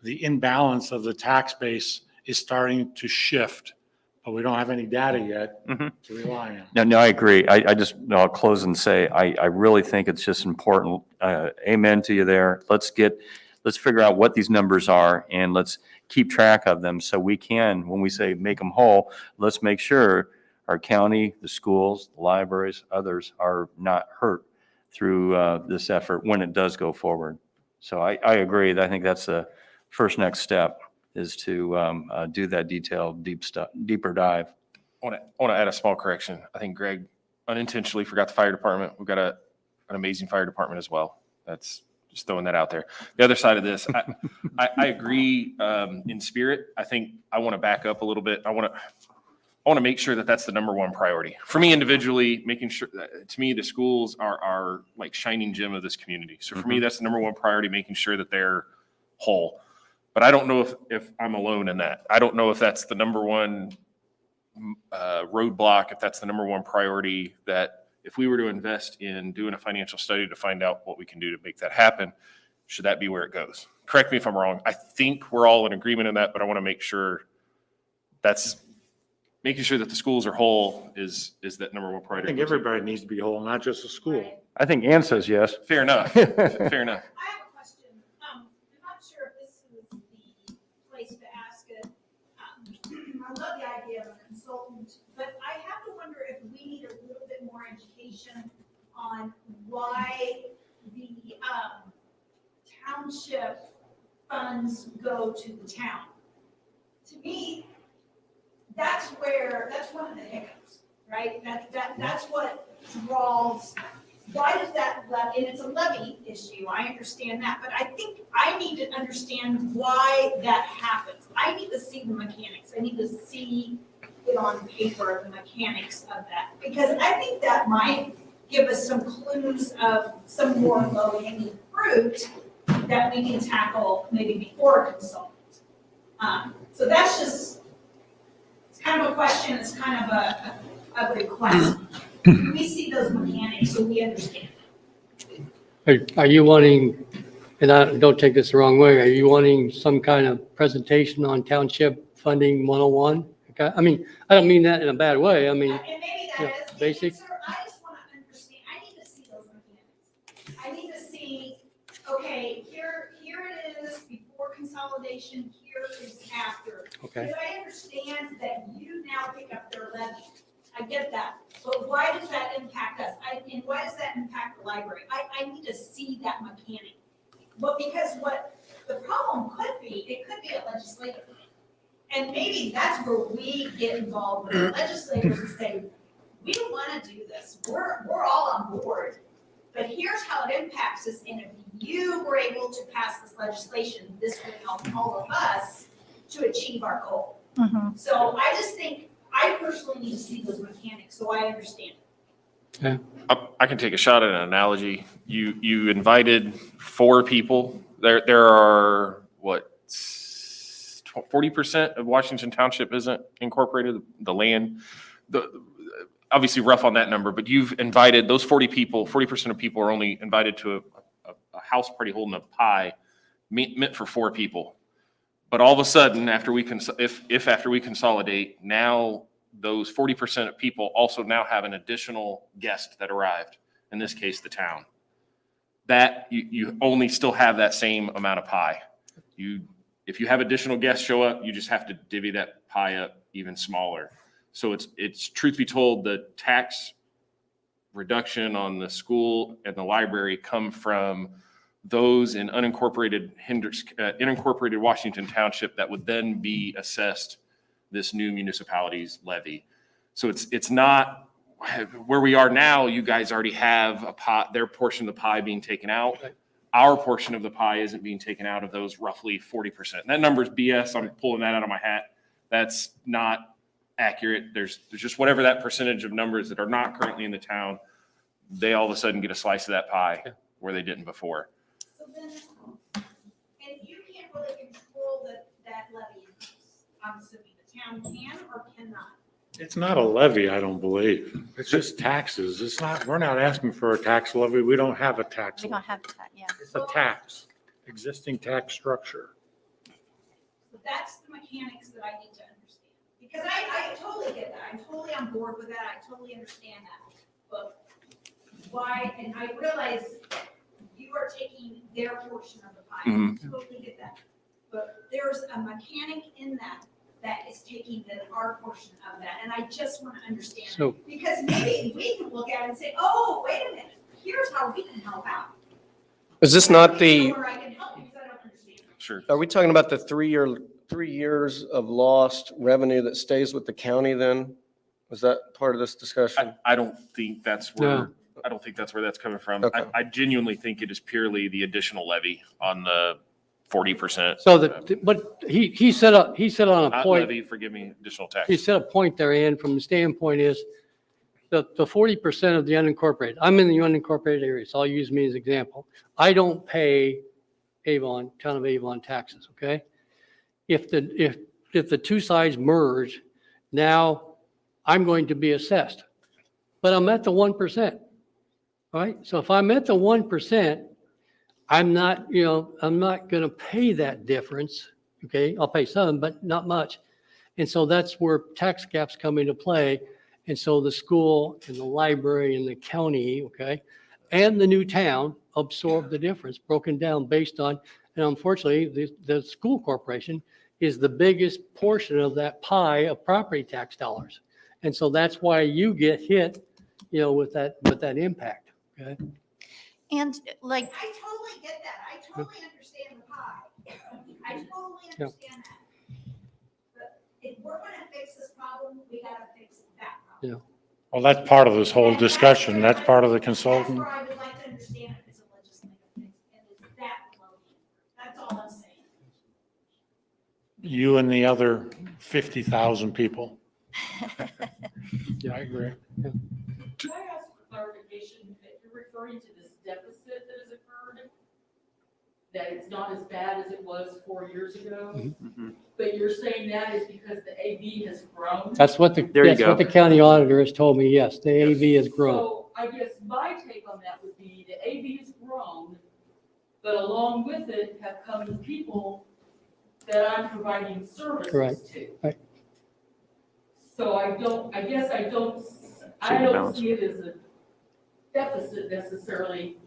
the imbalance of the tax base is starting to shift, but we don't have any data yet to rely on. no, I agree. I'll close and say, I really think it's just important. Amen to you there. Let's figure out what these numbers are, and let's keep track of them so we can, when we say make them whole, let's make sure our county, the schools, the libraries, others are not hurt through this effort when it does go forward. So I agree. I think that's the first next step, is to do that detailed, deeper dive. I want to add a small correction. I think Greg unintentionally forgot the fire department. We've got an amazing fire department as well. That's just throwing that out there. The other side of this, I agree in spirit. I think I want to back up a little bit. I want to make sure that that's the number one priority for me individually. Making sure that, to me, the schools are like shining gem of this community. So for me, that's the number one priority, making sure that they're whole. But I don't know if I'm alone in that. I don't know if that's the number one roadblock, if that's the number one priority, that if we were to invest in doing a financial study to find out what we can do to make that happen, should that be where it goes? Correct me if I'm wrong. I think we're all in agreement on that, but I want to make sure that's making sure that the schools are whole is that number one I priority. think everybody needs to be whole, not just the school. I think Ann says yes. Fair enough. Fair enough. I have a question. I'm not sure if this is the place to ask it. I love the idea of a consultant, but I have to wonder if we need a little bit more education on why the township funds go to the town. To me, that's one of the hiccups, right? That's what draws. Why does that levy, and it's a levy issue, I understand that, but I think I need to understand why that happens. I need to see the mechanics. I need to see it on paper, the mechanics of that, because I think that might give us some clues of some more low-hanging fruit that we can tackle maybe before a consultant. So that's just, it's kind of a question, it's kind of a request. we see those mechanics, so we understand. Are you wanting, and don't take this the wrong way, are you wanting some kind of presentation on township funding 101? Okay, I mean, I don't mean that in a bad way. I mean, And maybe yeah, that is the basic. answer. I just want to understand, I need to see those mechanics. I need to see, okay, here it is before consolidation, here is after. Okay. Because I understand that you now pick up their levy. I get that. But why does that impact us? And why does that impact the library? I need to see that mechanic. But because what the problem could be, it could be a legislative. And maybe that's where we get involved with the legislators and say, we don't want to do this. We're all on board. But here's how it impacts us. And if you were able to pass this legislation, this would help all of us to achieve our goal. Mhm. So I just think, I personally need to see those mechanics so I understand. I can take a shot at an analogy. You invited 4 people. There are, what, 40% of Washington Township isn't incorporated, the land. Obviously rough on that number, but you've invited those 40 people, 40% of people are only invited to a house party holding a pie meant for 4 people. But all of a sudden, after we consolidate, now those 40% of people also now have an additional guest that arrived, in this case, the town. That you only still have that same amount of pie. If you have additional guests show up, you just have to divvy that pie up even smaller. So it's truth be told, the tax reduction on the school and the library come from those in unincorporated Washington Township that would then be assessed this new municipality's levy. So it's not where we are now. You guys already have a pot, their portion of the pie being taken out. Right. Our portion of the pie isn't being taken out of those roughly 40%. And that number is BS. I'm pulling that out of my hat. That's not accurate. There's just whatever that percentage of numbers that are not currently in the town, they all of a sudden get a slice of that pie where they didn't before. So then, and you can't really control that levy, I'm assuming the town can or cannot. It's not a levy, I don't believe. It's just taxes. It's not, we're not asking for a tax levy. We don't have a tax We levy. don't have that, yeah. It's a tax, existing tax structure. So that's the mechanics that I need to understand. Because I totally get that. I'm totally on board with that. I totally understand that. But why, and I realize you are taking their portion of the pie. Mhm. I totally get that. But there's a mechanic in that is taking our portion of that. And I just want to understand. So- Because maybe we can look at it and say, oh, wait a minute, here's how we can help out. Is this not the, Or I can help because I don't understand. Sure. are we talking about the 3 years of lost revenue that stays with the county then? Was that part of this discussion? I don't think that's No. where that's coming from. Okay. I genuinely think it is purely the additional levy on the 40%. So but he said on a Not point, levy, forgive me, additional tax. he said a point there, Ann, from the standpoint is the 40% of the unincorporated, I'm in the unincorporated area, so I'll use me as an example. I don't pay Avon, town of Avon taxes, okay? If the two sides merge, now I'm going to be assessed, but I'm at the 1%. All right, so if I'm at the 1%, I'm not going to pay that difference, okay? I'll pay some, but not much. And so that's where tax caps come into play. And so the school and the library and the county, okay, and the new town absorb the difference, broken down based on, and unfortunately, the school corporation is the biggest portion of that pie of property tax dollars. And so that's why you get hit, with that impact, okay? And like, I totally get that. I totally understand the pie. I totally understand that. But if we're gonna fix this problem, we gotta fix that problem. Well, that's part of this whole discussion. That's part of the consultant. That's where I would like to understand if it's a legislative fix, and is that low? That's all I'm saying. You and the other 50,000 people. Yeah, I agree. Could I ask for clarification that you're referring to this deficit that has occurred? That it's not as bad as it was 4 years ago? Mm-hmm. But that you're saying that is because the AV has grown? That's what There you go. the county auditor has told me, yes, the AV has grown. So I guess my take on that would be the AV has grown, but along with it have come the people that I'm providing services Correct. to. Right. So I don't Should be balanced. see it as a deficit necessarily,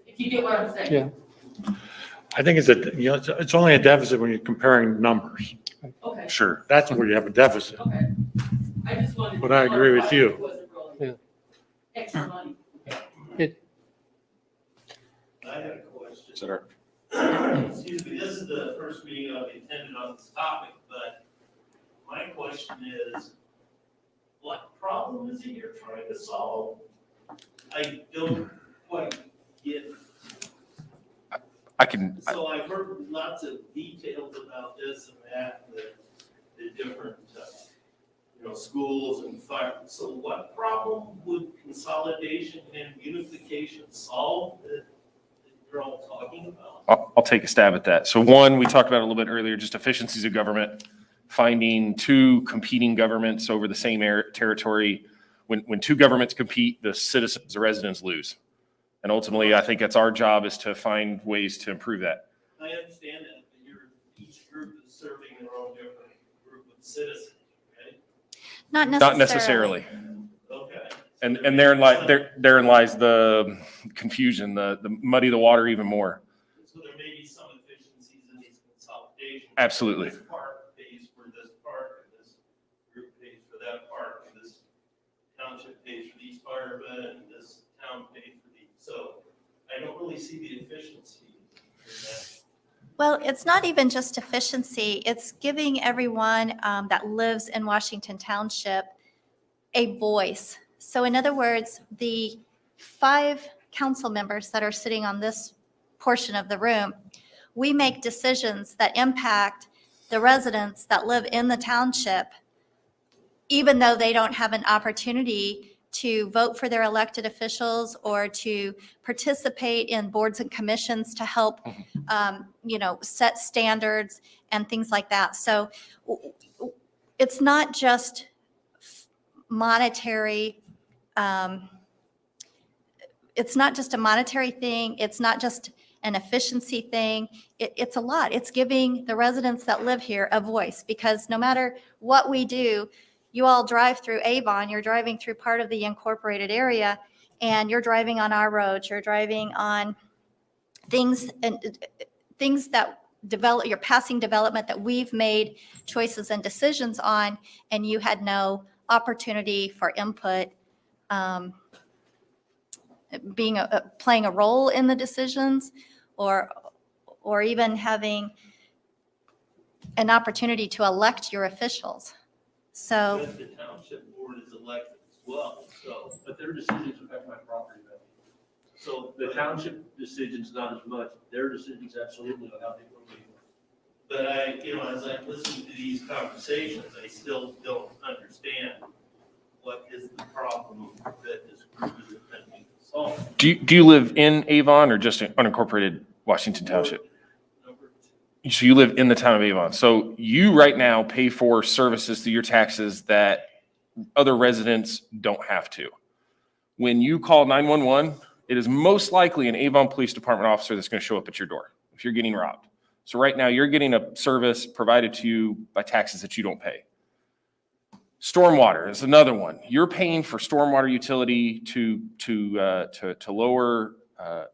if you get what I'm saying. Yeah. I think it's only a deficit when you're comparing numbers. Okay, Sure. That's where you have a deficit. okay. I just wanted to. But I agree with clarify you. it wasn't really extra money. I had a question. Consider. Excuse me, this is the first meeting I've attended on this topic, but my question is, what problem is it you're trying to solve? I don't quite get it. I can, So I've heard lots of details about this and that, the different, schools and fire. So what problem would consolidation and unification solve that you're all talking about? I'll take a stab at that. So one, we talked about a little bit earlier, just efficiencies of government, finding two competing governments over the same territory. When two governments compete, the citizens, the residents lose. And ultimately, I think that's our job, is to find ways to improve that. I understand that, but each group is serving their own different group of citizens, right? Not Not necessarily. necessarily. Okay. And therein lies the confusion, the muddy the water even more. So there may be some efficiencies in these consolidations. Absolutely. This park pays for this park, and this group pays for that park, and this township pays for these firemen, and this town pays for these. So I don't really see the efficiency in that. Well, it's not even just efficiency. It's giving everyone that lives in Washington Township a voice. So in other words, the 5 council members that are sitting on this portion of the room, we make decisions that impact the residents that live in the township, even though they don't have an opportunity to vote for their elected officials or to participate in boards and commissions to help, set standards and things like that. So it's not just monetary. It's not just a monetary thing. It's not just an efficiency thing. It's a lot. It's giving the residents that live here a voice, because no matter what we do, you all drive through Avon, you're driving through part of the incorporated area, and you're driving on our roads, you're driving on things that develop, you're passing development that we've made choices and decisions on, and you had no opportunity for input, playing a role in the decisions, or even having an opportunity to elect your officials. So, But the township board is elected as well, so. But their decisions affect my property value. So The township decisions not as much, their decisions absolutely on how they will be. But as I listen to these conversations, I still don't understand what is the problem that this group is attempting to solve. Do you live in Avon or just in unincorporated Washington Township? Number two. So you live in the town of Avon. So you right now pay for services through your taxes that other residents don't have to. When you call 911, it is most likely an Avon Police Department officer that's going to show up at your door if you're getting robbed. So right now you're getting a service provided to you by taxes that you don't pay. Stormwater is another one. You're paying for stormwater utility to lower,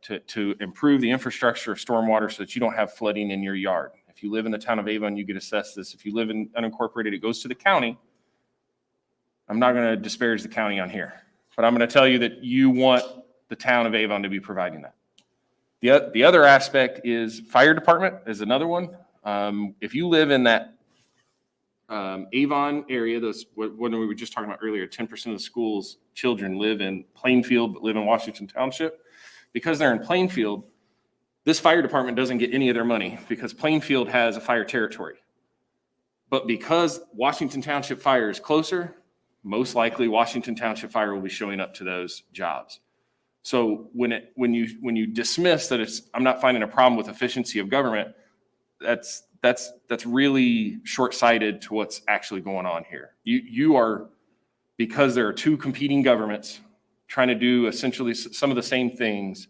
to improve the infrastructure of stormwater so that you don't have flooding in your yard. If you live in the town of Avon, you get assessed this. If you live in unincorporated, it goes to the county. I'm not going to disparage the county on here, but I'm going to tell you that you want the town of Avon to be providing that. The other aspect is fire department is another one. If you live in that Avon area, what we were just talking about earlier, 10% of the school's children live in Plainfield, but live in Washington Township. Because they're in Plainfield, this fire department doesn't get any of their money because Plainfield has a fire territory. But because Washington Township Fire is closer, most likely Washington Township Fire will be showing up to those jobs. So when you dismiss that I'm not finding a problem with efficiency of government, that's that's really short-sighted to what's actually going on here. You are, because there are two competing governments trying to do essentially some of the same things,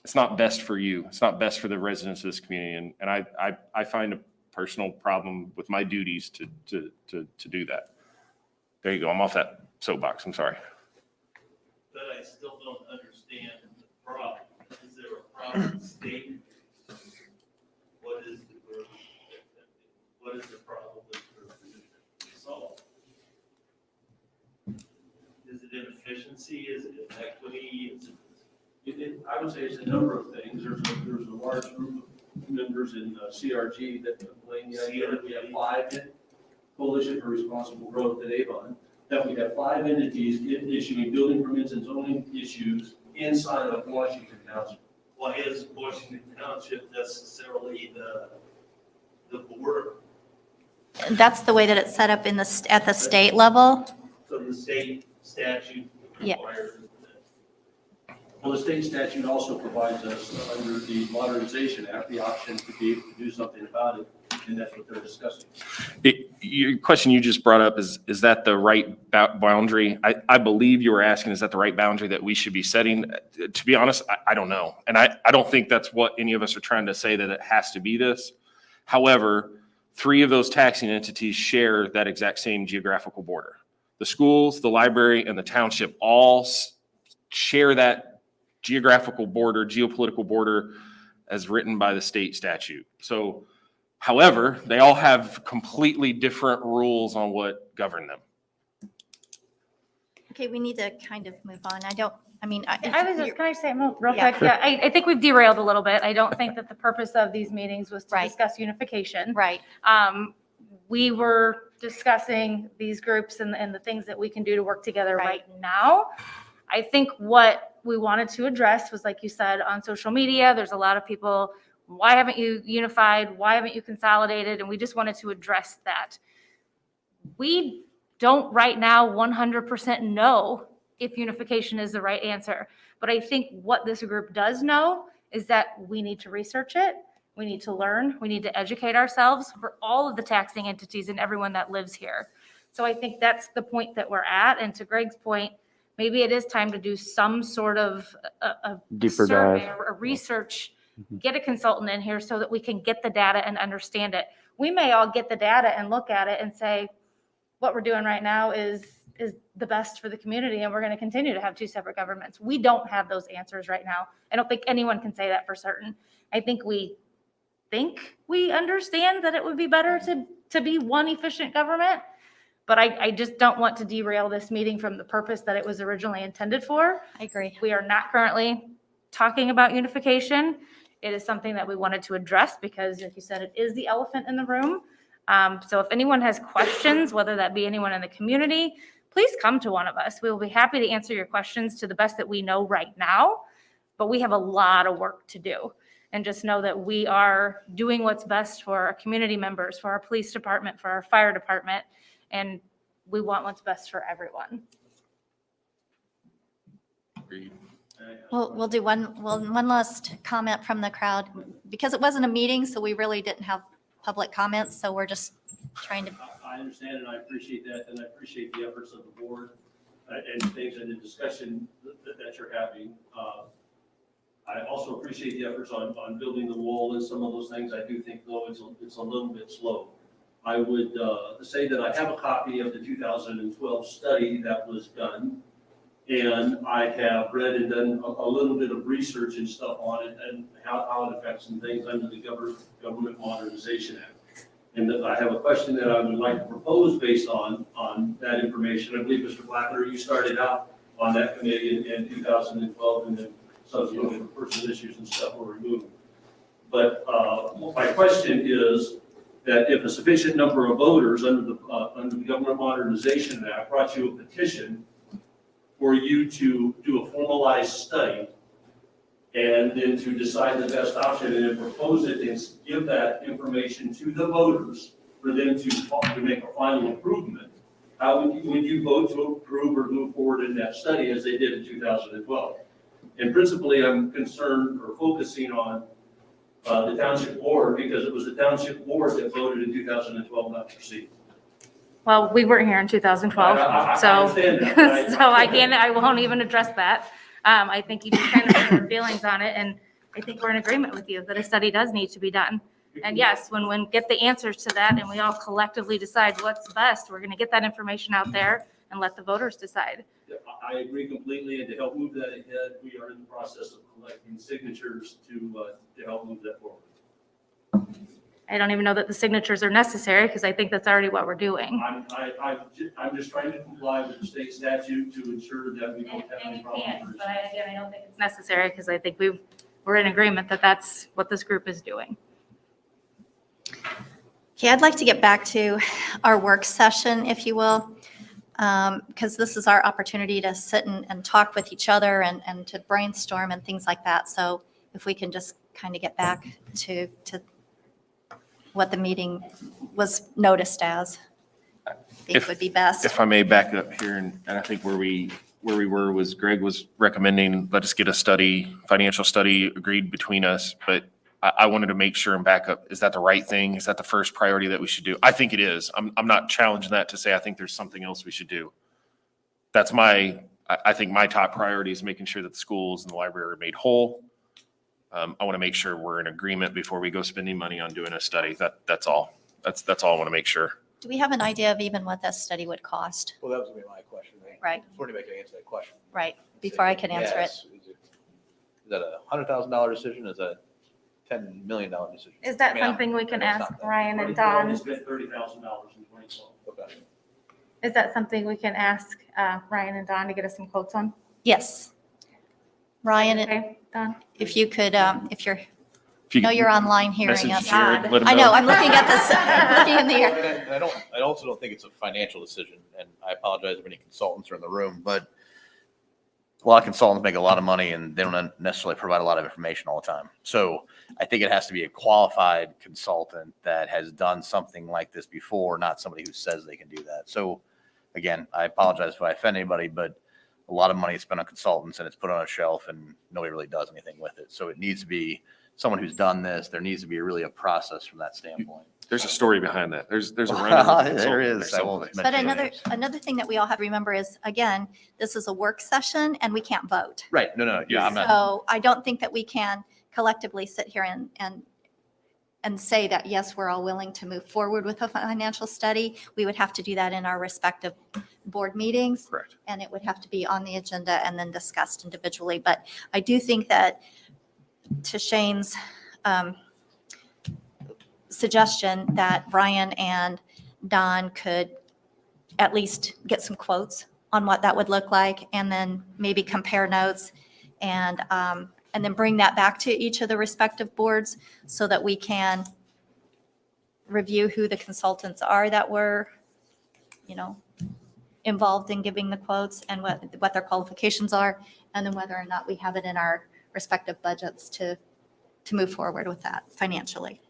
it's not best for you. It's not best for the residents of this community. And I find a personal problem with my duties to do that. There you go. I'm off that soapbox. I'm sorry. But I still don't understand the problem. Is there a problem with the state? What is the problem with your position to solve? Is it inefficiency? Is it inequity? I would say it's a number of things. There's a large group of members in CRG that complain the idea that we have 5 Coalition for Responsible Growth at Avon, that we have 5 entities issuing building permits and zoning issues inside of Washington Township. Why is Washington Township necessarily the border? That's the way that it's set up at the state level. So the state statute Yeah. requires that. Well, the state statute also provides us, under the Modernization Act, the option to be able to do something about it, and that's what they're discussing. Your question you just brought up is that the right boundary? I believe you were asking, is that the right boundary that we should be setting? To be honest, I don't know. And I don't think that's what any of us are trying to say, that it has to be this. However, 3 of those taxing entities share that exact same geographical border. The schools, the library, and the township all share that geographical border, geopolitical border as written by the state statute. So, however, they all have completely different rules on what govern them. Okay, we need to kind of move on. Can I say real quick? Yeah, I think we've derailed a little bit. I don't think that the purpose of these meetings was to Right. discuss unification. Right. We were discussing these groups and the things that we can do to work together Right. right now. I think what we wanted to address was, like you said, on social media, there's a lot of people, why haven't you unified? Why haven't you consolidated? And we just wanted to address that. We don't right now 100% know if unification is the right answer. But I think what this group does know is that we need to research it. We need to learn. We need to educate ourselves for all of the taxing entities and everyone that lives here. So I think that's the point that we're at. And to Greg's point, maybe it is time to do some sort of a Deeper survey dive. or a research, get a consultant in here so that we can get the data and understand it. We may all get the data and look at it and say, what we're doing right now is the best for the community, and we're going to continue to have 2 separate governments. We don't have those answers right now. I don't think anyone can say that for certain. I think we understand that it would be better to be one efficient government, but I just don't want to derail this meeting from the purpose that it was originally intended for. I agree. We are not currently talking about unification. It is something that we wanted to address because, like you said, it is the elephant in the room. So if anyone has questions, whether that be anyone in the community, please come to one of us. We will be happy to answer your questions to the best that we know right now, but we have a lot of work to do. And just know that we are doing what's best for our community members, for our police department, for our fire department, and we want what's best for everyone. We'll do one last comment from the crowd, because it wasn't a meeting, so we really didn't have public comments, so we're just trying to. I understand and I appreciate that, and I appreciate the efforts of the board and things and the discussion that you're having. I also appreciate the efforts on building the wall and some of those things. I do think, though, it's a little bit slow. I would say that I have a copy of the 2012 study that was done, and I have read and done a little bit of research and stuff on it and how it affects some things under the Government Modernization Act. And I have a question that I would like to propose based on that information. I believe, Mr. Blackler, you started out on that committee in 2012, and then subsequently personal issues and stuff were removed. But my question is that if a sufficient number of voters under the Government Modernization Act brought you a petition for you to do a formalized study and then to decide the best option and then propose it and give that information to the voters for them to make a final improvement, how would you vote to approve or move forward in that study as they did in 2012? And principally, I'm concerned or focusing on the township board, because it was the township board that voted in 2012 not to proceed. Well, we weren't here in 2012, I so, understand that, but I- so I won't even address that. I think you just kind of have your feelings on it, and I think we're in agreement with you that a study does need to be done. And yes, when we get the answers to that and we all collectively decide what's best, we're gonna get that information out there and let the voters decide. I agree completely, and to help move that ahead, we are in the process of collecting signatures to help move that forward. I don't even know that the signatures are necessary, because I think that's already what we're doing. I'm just trying to comply with the state statute to ensure that we don't have And any you can, problems. but I don't think it's necessary, because I think we're in agreement that that's what this group is doing. Okay, I'd like to get back to our work session, if you will, because this is our opportunity to sit and talk with each other and to brainstorm and things like that. So if we can just kind of get back to what the meeting was noticed as, I think would be best. If I may back up here, and I think where we were was Greg was recommending, let us get a study, financial study agreed between us, but I wanted to make sure and back up, is that the right thing? Is that the first priority that we should do? I think it is. I'm not challenging that to say I think there's something else we should do. That's I think my top priority is making sure that the schools and the library are made whole. I want to make sure we're in agreement before we go spending money on doing a study. That's all. That's all I want to make sure. Do we have an idea of even what that study would cost? Well, that was gonna be my question. Right. Before anybody can answer that question. Right, before I can answer it. Yes. Is that a $100,000 decision? Is that a $10 million decision? Is that I mean, something we can I know it's ask not that. Ryan and We Don? spent $30,000 in 2012. Okay. Is that something we can ask Ryan and Don to get us some quotes on? Yes. Ryan, Okay, Don? if you could, if you're, If you no, you're online hearing message us. Jared, let him I know, I'm looking at this, looking in the air. And I also don't think it's a financial decision, and I apologize if any consultants are in the room, but a lot of consultants make a lot of money and they don't necessarily provide a lot of information all the time. So I think it has to be a qualified consultant that has done something like this before, not somebody who says they can do that. So again, I apologize if I offend anybody, but a lot of money is spent on consultants and it's put on a shelf and nobody really does anything with it. So it needs to be someone who's done this. There needs to be really a process from that standpoint. There's a story behind that. There's a run. There is. I won't But mention names. another thing that we all have to remember is, again, this is a work session and we can't vote. Right. No. Yeah, I'm not. So I don't think that we can collectively sit here and say that, yes, we're all willing to move forward with a financial study. We would have to do that in our respective board meetings. Correct. And it would have to be on the agenda and then discussed individually. But I do think that, to Shane's suggestion, that Brian and Don could at least get some quotes on what that would look like, and then maybe compare notes, and then bring that back to each of the respective boards so that we can review who the consultants are that were, involved in giving the quotes, and what their qualifications are, and then whether or not we have it in our respective budgets to move forward with that financially.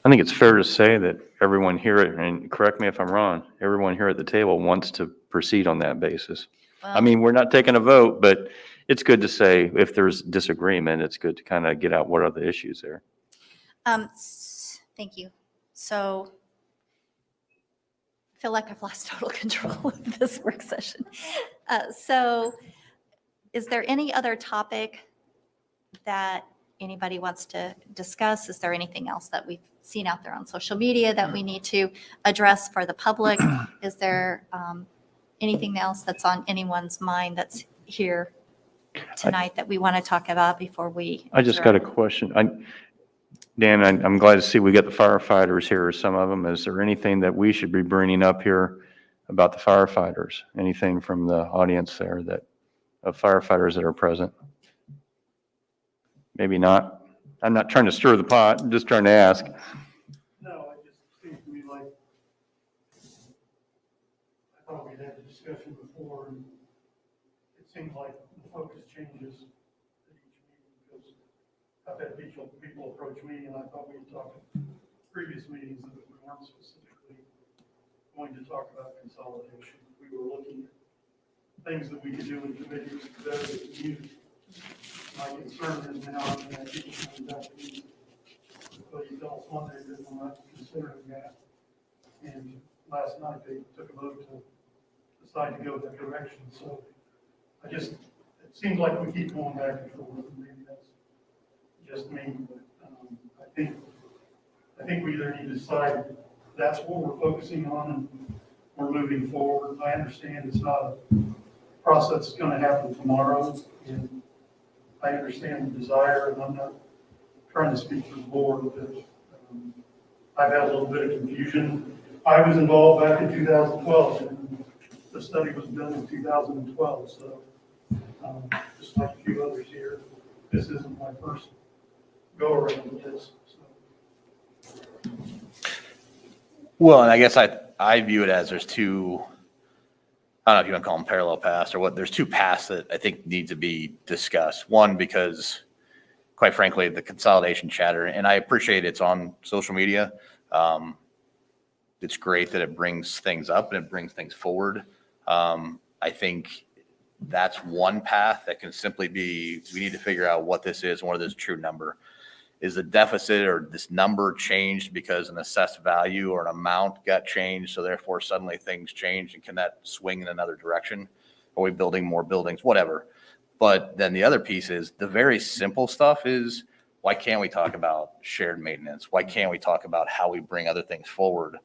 I think it's fair to say that everyone here, and correct me if I'm wrong, everyone here at the table wants to proceed on that basis. I mean, we're not taking a vote, but it's good to say if there's disagreement, it's good to kind of get out what are the issues there. Thank you. So I feel like I've lost total control of this work session. So is there any other topic that anybody wants to discuss? Is there anything else that we've seen out there on social media that we need to address for the public? Is there anything else that's on anyone's mind that's here tonight that we want to talk about before we? I just got a question. Dan, I'm glad to see we got the firefighters here, or some of them. Is there anything that we should be bringing up here about the firefighters? Anything from the audience there of firefighters that are present? Maybe not. I'm not trying to stir the pot. I'm just trying to ask. No, it just seems to me like, I thought we'd had a discussion before, and it seems like the focus changes at each meeting, because I've had people approach me, and I thought we had talked in previous meetings that we weren't specifically going to talk about consolidation. We were looking at things that we could do in committees to better the community. My concern is now that people coming back to me, well, you don't want to, they're not considering that. And last night, they took a vote to decide to go that direction, so it seems like we keep going back and forth, and maybe that's just me, but, I think we either need to decide that's what we're focusing on and we're moving forward. I understand it's not a process that's gonna happen tomorrow, and I understand the desire, and I'm not trying to speak for the board, but I've had a little bit of confusion. I was involved back in 2012, and the study was done in 2012, so just like a few others here, this isn't my first go-around with this, so. Well, and I guess I view it as there's two, I don't know if you want to call them parallel paths or what, there's two paths that I think need to be discussed. One, because quite frankly, the consolidation chatter, and I appreciate it's on social media. It's great that it brings things up and it brings things forward. I think that's one path that can simply be, we need to figure out what this is and what is the true number. Is the deficit or this number changed because an assessed value or an amount got changed, so therefore suddenly things change, and can that swing in another direction? Are we building more buildings? Whatever. But then the other piece is the very simple stuff is, why can't we talk about shared maintenance? Why can't we talk about how we bring other things forward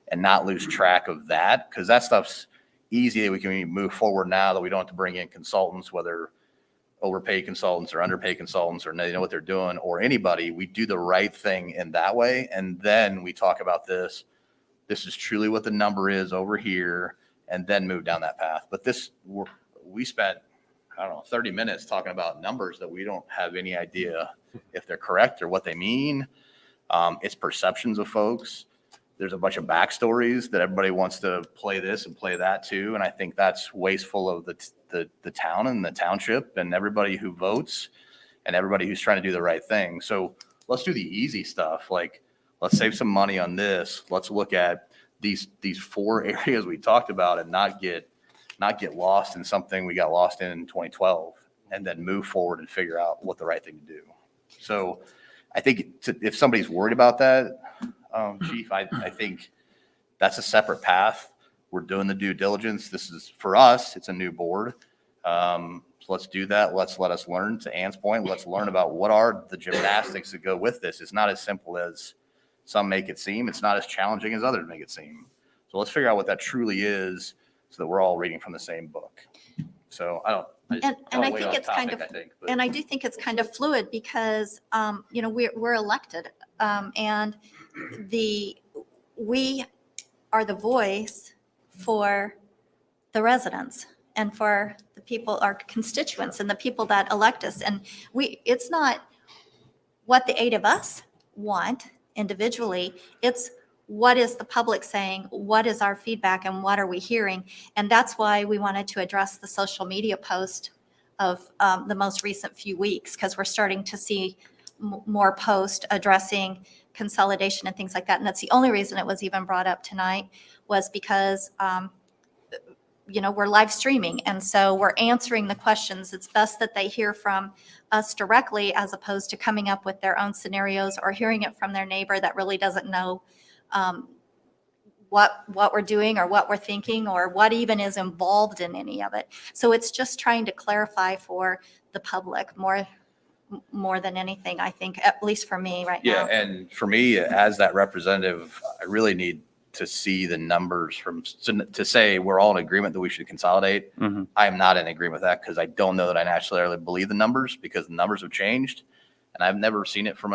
and not lose track of that? Because that stuff's easy that we can move forward now that we don't have to bring in consultants, whether overpaid consultants or underpaid consultants, or they know what they're doing, or anybody. We do the right thing in that way. And then we talk about this. This is truly what the number is over here, and then move down that path. But we spent, I don't know, 30 minutes talking about numbers that we don't have any idea if they're correct or what they mean. It's perceptions of folks. There's a bunch of backstories that everybody wants to play this and play that too. And I think that's wasteful of the town and the township and everybody who votes and everybody who's trying to do the right thing. So let's do the easy stuff. Like, let's save some money on this. Let's look at these 4 areas we talked about and not get lost in something we got lost in 2012, and then move forward and figure out what the right thing to do. So I think if somebody's worried about that, Chief, I think that's a separate path. We're doing the due diligence. This is, for us, it's a new board. So let's do that. Let us learn. To Ann's point, let's learn about what are the gymnastics that go with this. It's not as simple as some make it seem. It's not as challenging as others make it seem. So let's figure out what that truly is so that we're all reading from the same book. So I think it's kind of, and I do think it's kind of fluid because, we're elected, and we are the voice for the residents and for the people, our constituents and the people that elect us. And it's not what the 8 of us want individually. It's what is the public saying? What is our feedback and what are we hearing? And that's why we wanted to address the social media post of the most recent few weeks, because we're starting to see more posts addressing consolidation and things like that. And that's the only reason it was even brought up tonight, was because, we're live streaming. And so we're answering the questions. It's best that they hear from us directly as opposed to coming up with their own scenarios or hearing it from their neighbor that really doesn't know what we're doing or what we're thinking or what even is involved in any of it. So it's just trying to clarify for the public more than anything, I think, at least for me right now. Yeah, and for me, as that representative, I really need to see the numbers to say we're all in agreement that we should consolidate. Mm-hmm. I am not in agreement with that because I don't know that I necessarily believe the numbers, because the numbers have changed and I've never seen it from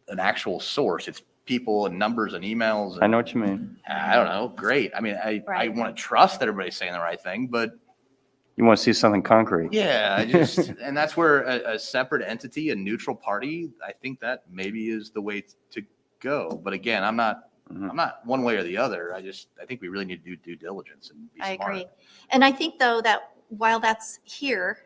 an actual source. It's people and numbers and emails. I know what you mean. I don't know. Great. I mean, I Right. want to trust that everybody's saying the right thing, but You want to see something concrete. yeah, and that's where a separate entity, a neutral party, I think that maybe is the way to go. But again, I'm not one way or the other. I think we really need to do due diligence and be I smart. agree. And I think though that while that's here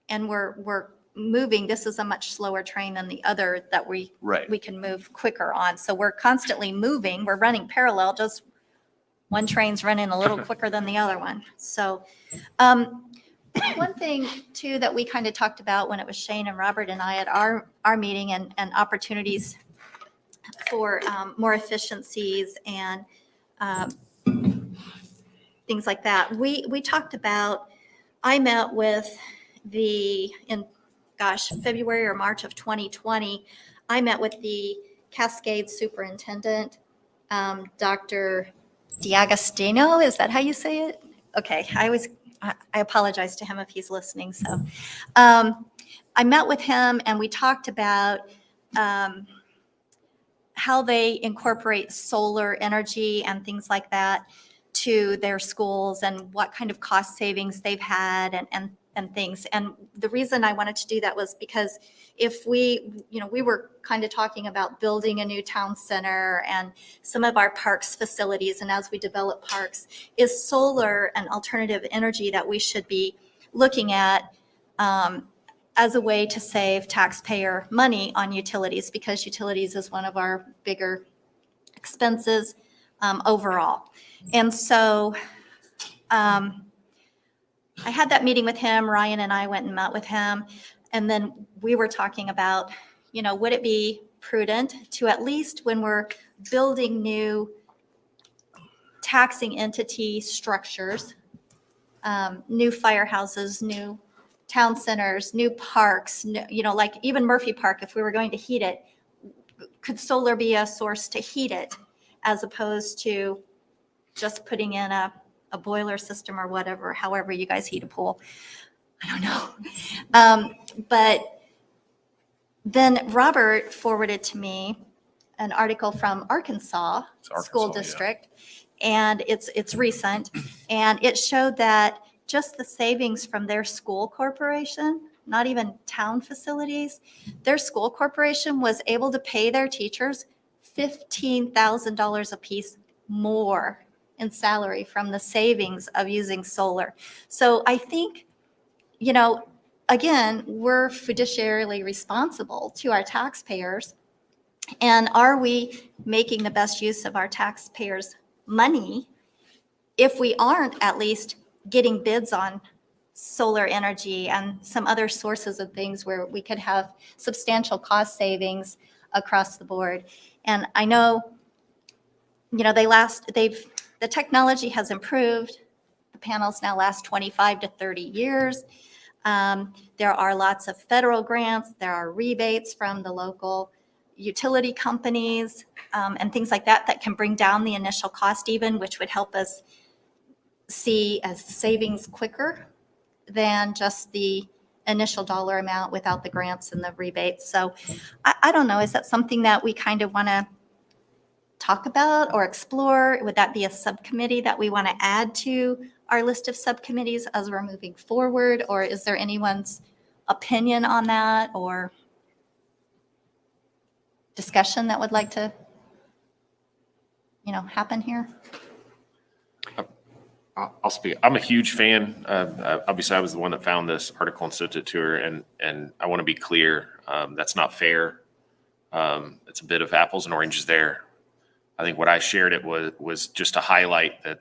and we're moving, this is a much slower train than the other that we Right. can move quicker on. So we're constantly moving. We're running parallel, just one train's running a little quicker than the other one. So, One thing too that we kind of talked about when it was Shane and Robert and I at our meeting and opportunities for more efficiencies and things like that. We talked about, I met with February or March of 2020, I met with the Cascade Superintendent, Dr. D'Agostino, is that how you say it? Okay, I apologize to him if he's listening, so. I met with him and we talked about how they incorporate solar energy and things like that to their schools and what kind of cost savings they've had and things. And the reason I wanted to do that was because if we were kind of talking about building a new town center and some of our parks facilities, and as we develop parks, is solar an alternative energy that we should be looking at as a way to save taxpayer money on utilities, because utilities is one of our bigger expenses overall. And so I had that meeting with him. Ryan and I went and met with him. And then we were talking about, would it be prudent to, at least when we're building new taxing entity structures, new firehouses, new town centers, new parks, like even Murphy Park, if we were going to heat it, could solar be a source to heat it as opposed to just putting in a boiler system or whatever, however you guys heat a pool? I don't know. But then Robert forwarded to me an article from Arkansas School Arkansas, yeah. District, and it's recent, and it showed that just the savings from their school corporation, not even town facilities, their school corporation was able to pay their teachers $15,000 a piece more in salary from the savings of using solar. So I think, again, we're fiduciarily responsible to our taxpayers. And are we making the best use of our taxpayers' money if we aren't at least getting bids on solar energy and some other sources of things where we could have substantial cost savings across the board? And I know, the technology has improved. The panels now last 25 to 30 years. There are lots of federal grants. There are rebates from the local utility companies and things like that can bring down the initial cost even, which would help us see as savings quicker than just the initial dollar amount without the grants and the rebates. So I don't know, is that something that we kind of want to talk about or explore? Would that be a subcommittee that we want to add to our list of subcommittees as we're moving forward? Or is there anyone's opinion on that or discussion that would like to, happen here? I'll speak. I'm a huge fan. Obviously, I was the one that found this article and sent it to her, and I want to be clear. That's not fair. It's a bit of apples and oranges there. I think what I shared it was just to highlight that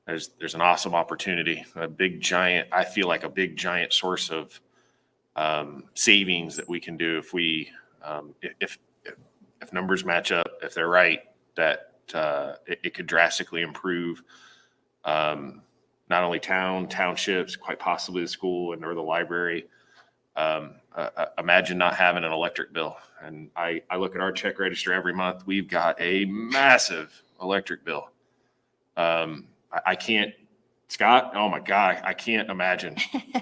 there's an awesome opportunity, I feel like a big giant source of savings that we can do if we if numbers match up, if they're right, that it could drastically improve not only townships, quite possibly the school and or the library. Imagine not having an electric bill. And I look at our check register every month. We've got a massive electric bill. I can't, Scott, oh my God, I can't imagine.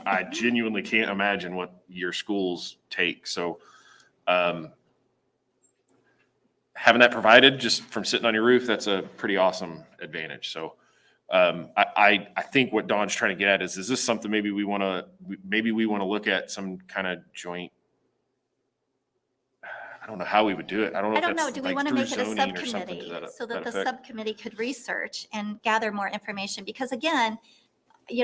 I genuinely can't imagine what your schools take. So having that provided just from sitting on your roof, that's a pretty awesome advantage. So I think what Dawn's trying to get at is this something maybe we want to look at some kind of joint. I don't know how we would do it. I don't know. I don't know. If Do that's we like want to through make it a zoning or something to subcommittee that- so that the effect? subcommittee could research and gather more information? Because again,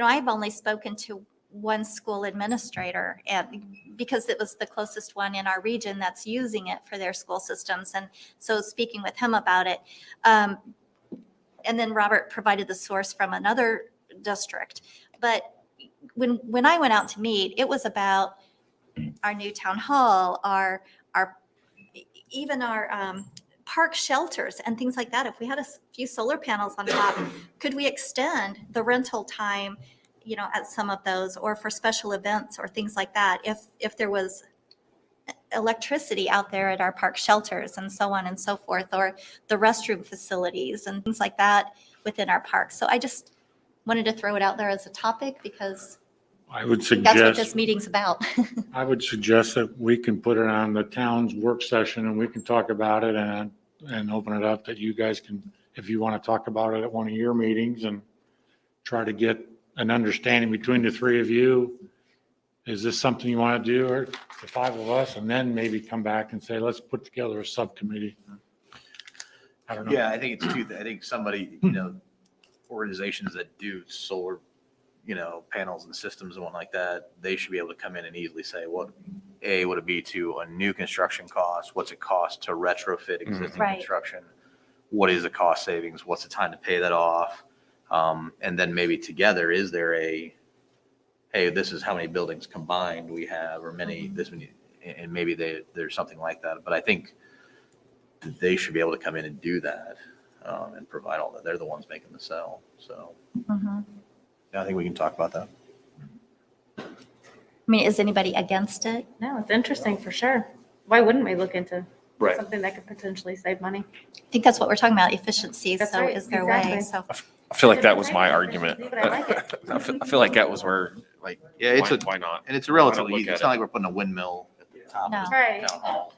I've only spoken to one school administrator, and because it was the closest one in our region that's using it for their school systems. And so speaking with him about it, and then Robert provided the source from another district. But when I went out to meet, it was about our new town hall, even our park shelters and things like that. If we had a few solar panels on top, could we extend the rental time, at some of those, or for special events or things like that? If there was electricity out there at our park shelters and so on and so forth, or the restroom facilities and things like that within our parks. So I just wanted to throw it out there as a topic because I would that's what this suggest, meeting's about. I would suggest that we can put it on the town's work session and we can talk about it and open it up that you guys can, if you want to talk about it at one of your meetings and try to get an understanding between the three of you. Is this something you want to do, or the five of us, and then maybe come back and say, let's put together a subcommittee? I don't know. Yeah, I think it's I think somebody, organizations that do solar, panels and systems and one like that, they should be able to come in and easily say, what would it be to a new construction cost? What's it cost to retrofit existing Right. construction? What is the cost savings? What's the time to pay that off? And then maybe together, is there hey, this is how many buildings combined we have, or this many, and maybe there's something like that. But I think they should be able to come in and do that and provide all that. They're the ones making the sell. So Mhm. yeah, I think we can talk about that. I mean, is anybody against it? No, it's interesting for sure. Why wouldn't we look into Right. something that could potentially save money? I think that's what we're talking about, efficiency. That's So right, is there a way? exactly. So, I feel like that was my argument. But I like it. I feel like that was where, like, Yeah, it's why not? and it's Why not relatively look easy. at It's it? not like we're putting a windmill at the top No. of Right. town hall.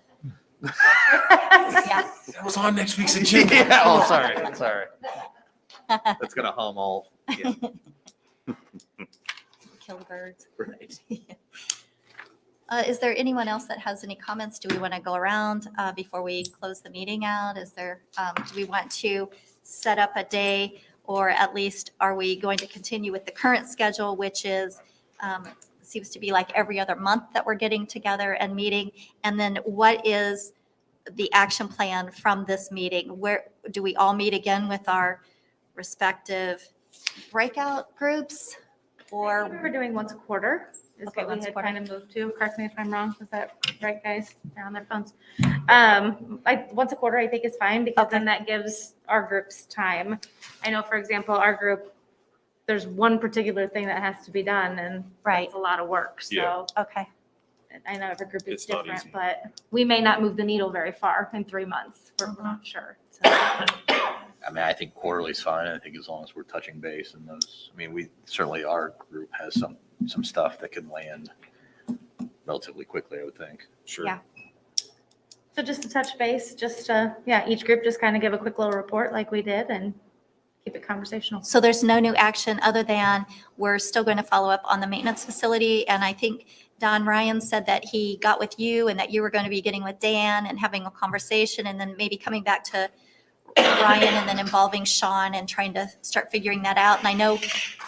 yeah. That was on next week's agenda. Yeah, oh, sorry. That's gonna hum all. Yeah, Kill the birds. right. Is there anyone else that has any comments? Do we want to go around before we close the meeting out? Do we want to set up a day, or at least are we going to continue with the current schedule, which is, seems to be like every other month that we're getting together and meeting? And then what is the action plan from this meeting? Where do we all meet again with our respective breakout groups? We Or were doing once a quarter is Okay, what we once a had quarter. kind of moved to. Correct me if I'm wrong. Is that right, guys? They're on their phones. Once a quarter, I think is fine, because then that gives our groups time. I know, for example, our group, there's one particular thing that has to be done, and Right. it's a lot of work. Yeah. So Okay. I know every group is It's not different, easy. but we may not move the needle very far in 3 months. We're not sure. So, I mean, I think quarterly is fine. I think as long as we're touching base and those, our group has some stuff that can land relatively quickly, I would think. Sure. Yeah. So just to touch base, each group just kind of give a quick little report like we did and keep it conversational. So there's no new action other than we're still going to follow up on the maintenance facility. And I think Don Ryan said that he got with you and that you were going to be getting with Dan and having a conversation, and then maybe coming back to Ryan and then involving Sean and trying to start figuring that out. And I know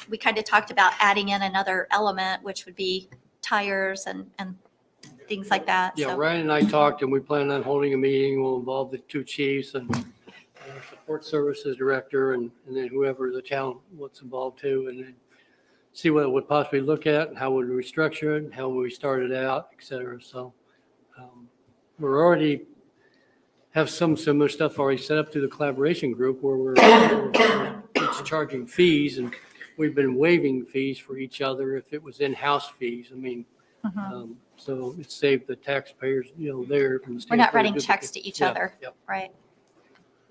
we kind of talked about adding in another element, which would be tires and things like that. Yeah, So, Ryan and I talked, and we plan on holding a meeting. We'll involve the two chiefs and support services director, and then whoever the town wants involved too, and then see what it would possibly look at, and how would we structure it, and how would we start it out, et cetera. So we're already have some similar stuff already set up through the collaboration group where we're each charging fees, and we've been waiving fees for each other if it was in-house fees. I mean, mhm. so it saved the taxpayers, there. from the We're not standpoint writing of checks to each Yeah, other. yep. Right.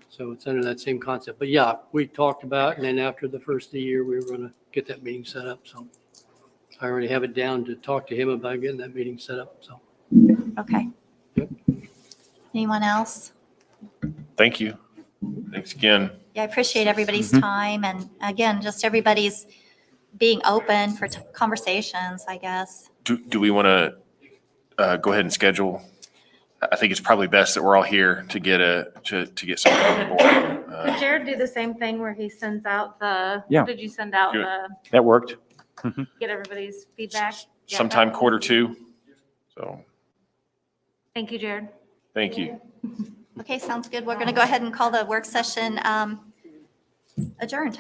So it's under that same concept. But yeah, we talked about, and then after the first of the year, we were going to get that meeting set up. So I already have it down to talk to him about getting that meeting set up. So Okay. Yep. Anyone else? Thank you. Thanks again. Yeah, I appreciate everybody's time, and again, just everybody's being open for conversations, I guess. Do we want to go ahead and schedule? I think it's probably best that we're all here to get to get something on the board. Did Jared do the same thing where he sends out Yeah. did you send out Good. That worked. get everybody's feedback? Yeah, Sometime that- Q2. So, Thank you, Jared. thank you. Okay, sounds good. We're going to go ahead and call the work session adjourned.